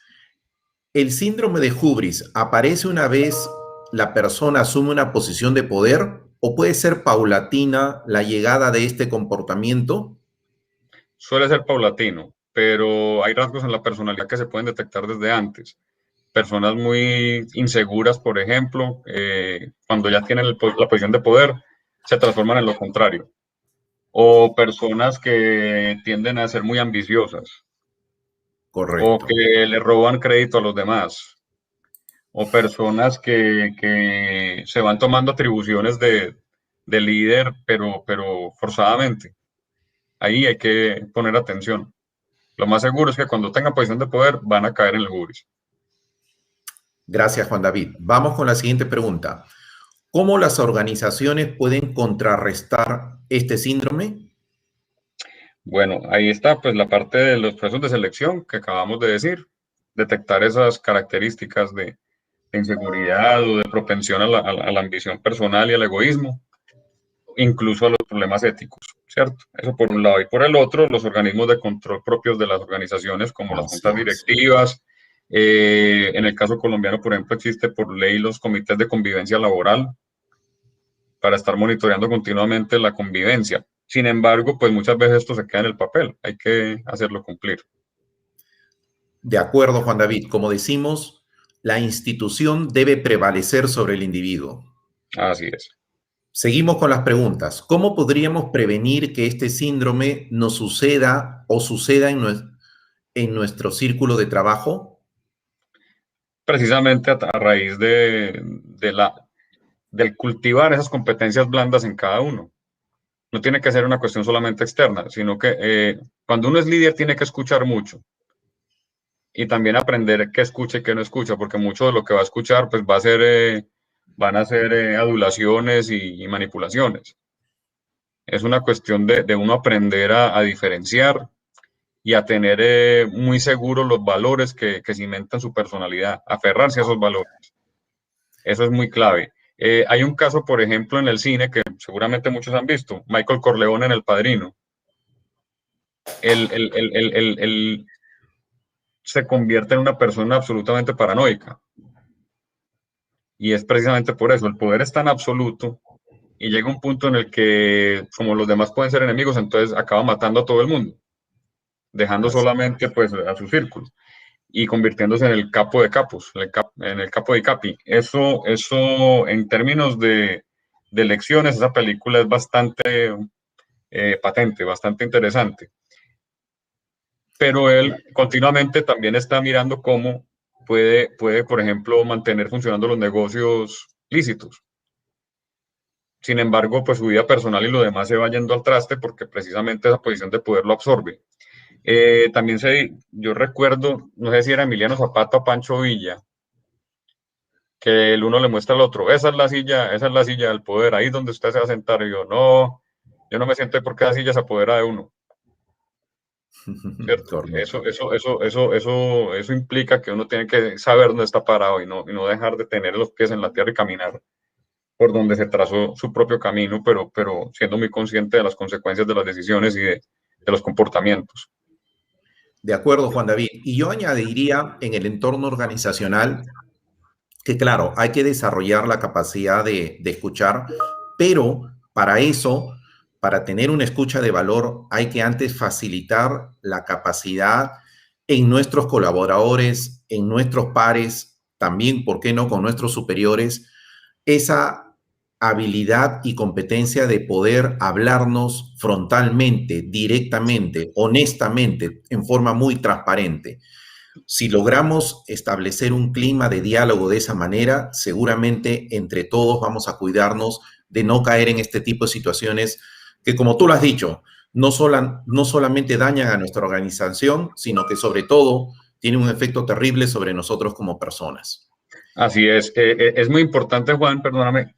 ¿El síndrome de hubris aparece una vez la persona asume una posición de poder o puede ser paulatina la llegada de este comportamiento? Suele ser paulatino, pero hay rasgos en la personalidad que se pueden detectar desde antes. Personas muy inseguras, por ejemplo, cuando ya tienen la posición de poder, se transforman en lo contrario. O personas que tienden a ser muy ambiciosas. Correcto. O que le roban crédito a los demás. O personas que se van tomando atribuciones de líder, pero forzadamente. Ahí hay que poner atención. Lo más seguro es que cuando tengan posición de poder van a caer en el hubris. Gracias, Juan David. Vamos con la siguiente pregunta. ¿Cómo las organizaciones pueden contrarrestar este síndrome? Bueno, ahí está pues la parte de los procesos de selección que acabamos de decir. Detectar esas características de inseguridad o de propensión a la ambición personal y al egoísmo, incluso a los problemas éticos, ¿cierto? Eso por un lado. Y por el otro, los organismos de control propios de las organizaciones, como las juntas directivas. En el caso colombiano, por ejemplo, existe por ley los comités de convivencia laboral para estar monitoreando continuamente la convivencia. Sin embargo, pues muchas veces esto se queda en el papel, hay que hacerlo cumplir. De acuerdo, Juan David. Como decimos, la institución debe prevalecer sobre el individuo. Así es. Seguimos con las preguntas. ¿Cómo podríamos prevenir que este síndrome nos suceda o suceda en nuestro círculo de trabajo? Precisamente a raíz del cultivar esas competencias blandas en cada uno. No tiene que ser una cuestión solamente externa, sino que cuando uno es líder tiene que escuchar mucho y también aprender qué escucha y qué no escucha, porque mucho de lo que va a escuchar pues van a ser adulaciones y manipulaciones. Es una cuestión de uno aprender a diferenciar y a tener muy seguros los valores que cimentan su personalidad, aferrarse a esos valores. Eso es muy clave. Hay un caso, por ejemplo, en el cine que seguramente muchos han visto, Michael Corleone en El Padrino. Él se convierte en una persona absolutamente paranoica. Y es precisamente por eso, el poder es tan absoluto y llega un punto en el que, como los demás pueden ser enemigos, entonces acaba matando a todo el mundo, dejando solamente pues a su círculo y convirtiéndose en el capo de capos, en el capo de capi. Eso en términos de lecciones, esa película es bastante patente, bastante interesante. Pero él continuamente también está mirando cómo puede, por ejemplo, mantener funcionando los negocios lícitos. Sin embargo, pues su vida personal y lo demás se va yendo al traste porque precisamente esa posición de poder lo absorbe. También yo recuerdo, no sé si era Emiliano Zapata o Pancho Villa, que el uno le muestra al otro, esa es la silla del poder, ahí es donde usted se va a sentar. Y yo no me siento ahí porque esa silla se apodera de uno. ¿Cierto? Eso implica que uno tiene que saber dónde está parado y no dejar de tener los pies en la tierra y caminar por donde se trazó su propio camino, pero siendo muy consciente de las consecuencias de las decisiones y de los comportamientos. De acuerdo, Juan David. Y yo añadiría en el entorno organizacional que, claro, hay que desarrollar la capacidad de escuchar, pero para eso, para tener una escucha de valor, hay que antes facilitar la capacidad en nuestros colaboradores, en nuestros pares, también, ¿por qué no?, con nuestros superiores, esa habilidad y competencia de poder hablarnos frontalmente, directamente, honestamente, en forma muy transparente. Si logramos establecer un clima de diálogo de esa manera, seguramente entre todos vamos a cuidarnos de no caer en este tipo de situaciones que, como tú lo has dicho, no solamente dañan a nuestra organización, sino que sobre todo tienen un efecto terrible sobre nosotros como personas. Así es. Es muy importante, Juan, perdóname,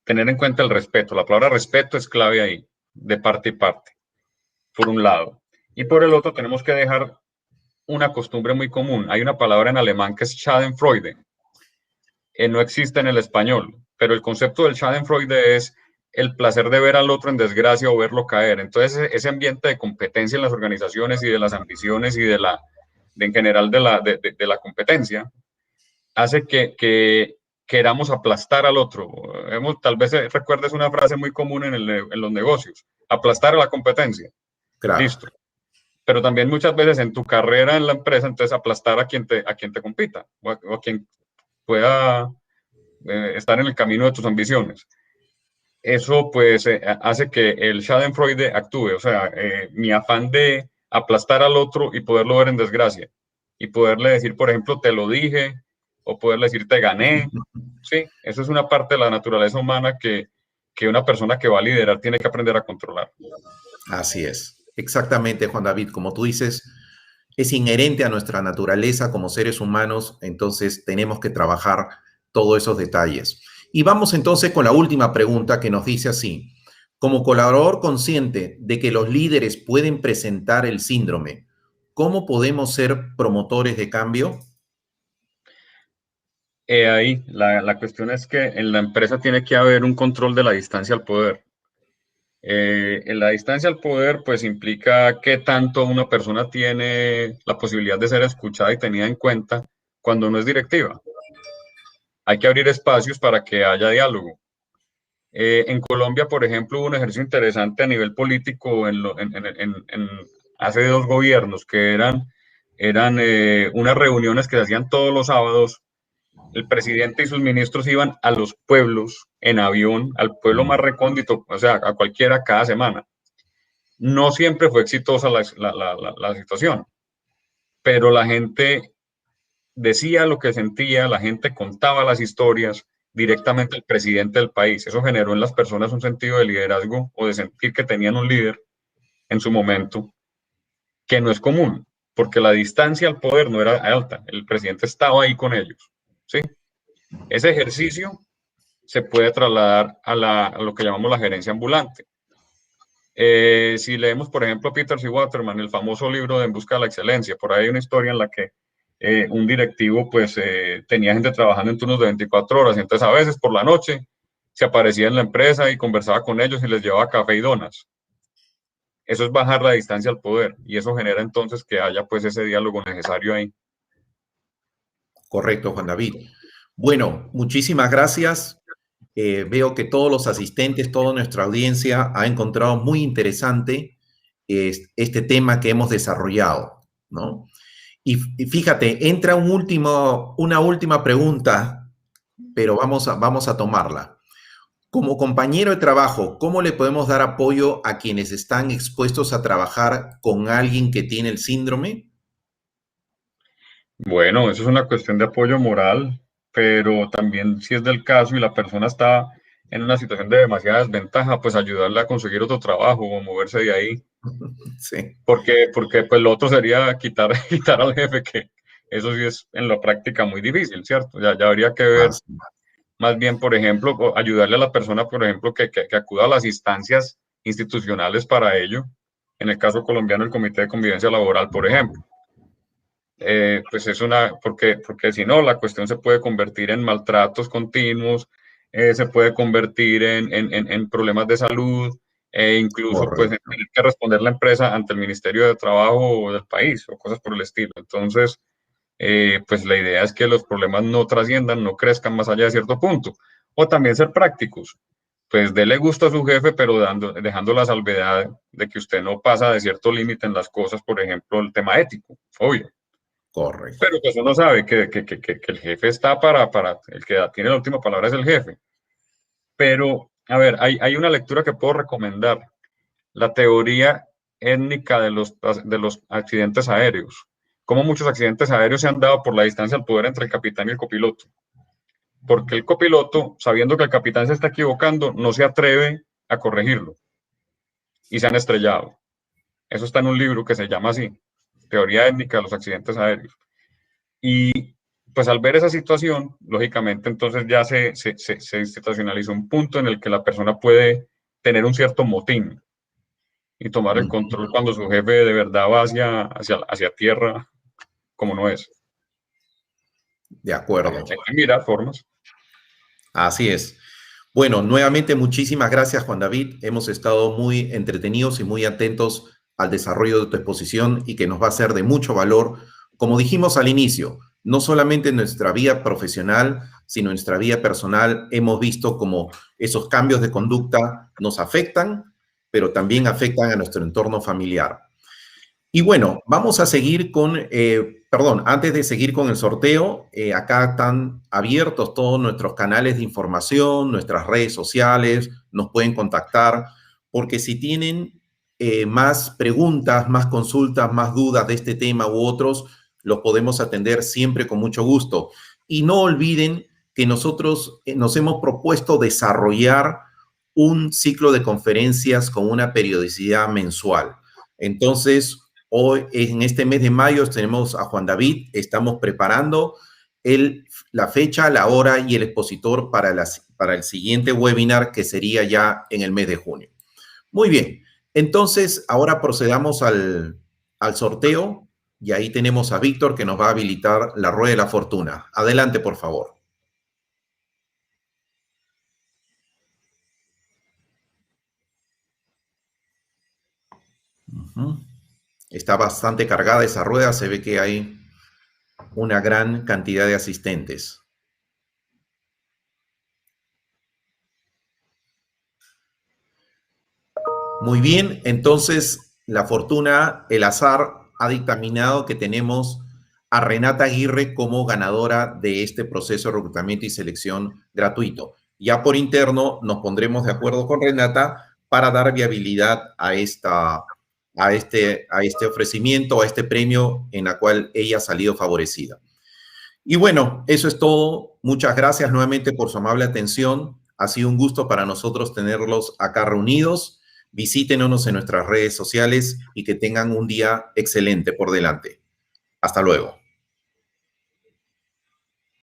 tener en cuenta el respeto. La palabra respeto es clave ahí, de parte y parte, por un lado. Y por el otro tenemos que dejar una costumbre muy común. Hay una palabra en alemán que es Schadenfreude. No existe en el español, pero el concepto del Schadenfreude es el placer de ver al otro en desgracia o verlo caer. Entonces, ese ambiente de competencia en las organizaciones y de las ambiciones y en general de la competencia hace que queramos aplastar al otro. Tal vez recuerdes una frase muy común en los negocios, aplastar a la competencia. Claro. Listo. Pero también muchas veces en tu carrera en la empresa, entonces aplastar a quien te compita o a quien pueda estar en el camino de tus ambiciones. Eso pues hace que el schadenfreude actúe, o sea, mi afán de aplastar al otro y poderlo ver en desgracia y poderle decir, por ejemplo, te lo dije, o poderle decir te gané. Sí, eso es una parte de la naturaleza humana que una persona que va a liderar tiene que aprender a controlar. Así es. Exactamente, Juan David, como tú dices, es inherente a nuestra naturaleza como seres humanos, entonces tenemos que trabajar todos esos detalles. Y vamos entonces con la última pregunta que nos dice así: como colaborador consciente de que los líderes pueden presentar el síndrome, ¿cómo podemos ser promotores de cambio? Ahí, la cuestión es que en la empresa tiene que haber un control de la distancia al poder. En la distancia al poder, pues implica qué tanto una persona tiene la posibilidad de ser escuchada y tenida en cuenta cuando no es directiva. Hay que abrir espacios para que haya diálogo. En Colombia, por ejemplo, hubo un ejercicio interesante a nivel político hace 2 gobiernos, que eran unas reuniones que se hacían todos los sábados. El presidente y sus ministros iban a los pueblos en avión, al pueblo más recóndito, o sea, a cualquiera cada semana. No siempre fue exitosa la situación, pero la gente decía lo que sentía, la gente contaba las historias directamente al presidente del país. Eso generó en las personas un sentido de liderazgo o de sentir que tenían un líder en su momento, que no es común, porque la distancia al poder no era alta, el presidente estaba ahí con ellos. ¿Sí? Ese ejercicio se puede trasladar a lo que llamamos la gerencia ambulante. Si leemos, por ejemplo, a Peter C. Waterman, el famoso libro de En busca de la excelencia, por ahí hay una historia en la que un directivo pues tenía gente trabajando en turnos de 24 horas, y entonces a veces por la noche se aparecía en la empresa y conversaba con ellos y les llevaba café y donas. Eso es bajar la distancia al poder, y eso genera entonces que haya pues ese diálogo necesario ahí. Correcto, Juan David. Bueno, muchísimas gracias. Veo que todos los asistentes, toda nuestra audiencia ha encontrado muy interesante este tema que hemos desarrollado, ¿no? Y fíjate, entra una última pregunta, pero vamos a tomarla. Como compañero de trabajo, ¿cómo le podemos dar apoyo a quienes están expuestos a trabajar con alguien que tiene el síndrome? Bueno, eso es una cuestión de apoyo moral, pero también si es del caso y la persona está en una situación de demasiada desventaja, pues ayudarle a conseguir otro trabajo o moverse de ahí. Sí. Porque pues lo otro sería quitar al jefe, que eso sí es en la práctica muy difícil, ¿cierto? Ya habría que ver más bien, por ejemplo, ayudarle a la persona, por ejemplo, que acuda a las instancias institucionales para ello. En el caso colombiano, el Comité de Convivencia Laboral, por ejemplo. Pues es porque si no, la cuestión se puede convertir en maltratos continuos, se puede convertir en problemas de salud, incluso pues en tener que responder la empresa ante el Ministerio de Trabajo del país o cosas por el estilo. Entonces, pues la idea es que los problemas no trasciendan, no crezcan más allá de cierto punto. O también ser prácticos. Pues dele gusto a su jefe, pero dejando la salvedad de que usted no pasa de cierto límite en las cosas, por ejemplo, el tema ético, obvio. Correcto. Pero pues uno sabe que el jefe está para el que tiene la última palabra es el jefe. Pero, a ver, hay una lectura que puedo recomendar. La teoría étnica de los accidentes aéreos. Cómo muchos accidentes aéreos se han dado por la distancia al poder entre el capitán y el copiloto. Porque el copiloto, sabiendo que el capitán se está equivocando, no se atreve a corregirlo. Y se han estrellado. Eso está en un libro que se llama así, Teoría étnica de los accidentes aéreos. Y pues al ver esa situación, lógicamente entonces ya se institucionalizó un punto en el que la persona puede tener un cierto motín y tomar el control cuando su jefe de verdad va hacia tierra como no es. De acuerdo. Hay que mirar formas. Así es. Bueno, nuevamente muchísimas gracias, Juan David. Hemos estado muy entretenidos y muy atentos al desarrollo de tu exposición y que nos va a ser de mucho valor. Como dijimos al inicio, no solamente en nuestra vida profesional, sino en nuestra vida personal, hemos visto cómo esos cambios de conducta nos afectan, pero también afectan a nuestro entorno familiar. Y bueno, vamos a seguir con, antes de seguir con el sorteo, acá están abiertos todos nuestros canales de información, nuestras redes sociales, nos pueden contactar, porque si tienen más preguntas, más consultas, más dudas de este tema u otros, los podemos atender siempre con mucho gusto. Y no olviden que nosotros nos hemos propuesto desarrollar un ciclo de conferencias con una periodicidad mensual. Entonces, hoy, en este mes de mayo, tenemos a Juan David, estamos preparando la fecha, la hora y el expositor para el siguiente webinar, que sería ya en el mes de junio. Muy bien, entonces ahora procedamos al sorteo y ahí tenemos a Víctor que nos va a habilitar la rueda de la fortuna. Adelante, por favor. Está bastante cargada esa rueda, se ve que hay una gran cantidad de asistentes. Muy bien, entonces la fortuna, el azar ha dictaminado que tenemos a Renata Aguirre como ganadora de este proceso de reclutamiento y selección gratuito. Ya por interno nos pondremos de acuerdo con Renata para dar viabilidad a este ofrecimiento, a este premio en la cual ella ha salido favorecida. Y bueno, eso es todo. Muchas gracias nuevamente por su amable atención. Ha sido un gusto para nosotros tenerlos acá reunidos. Visítenos en nuestras redes sociales y que tengan un día excelente por delante. Hasta luego.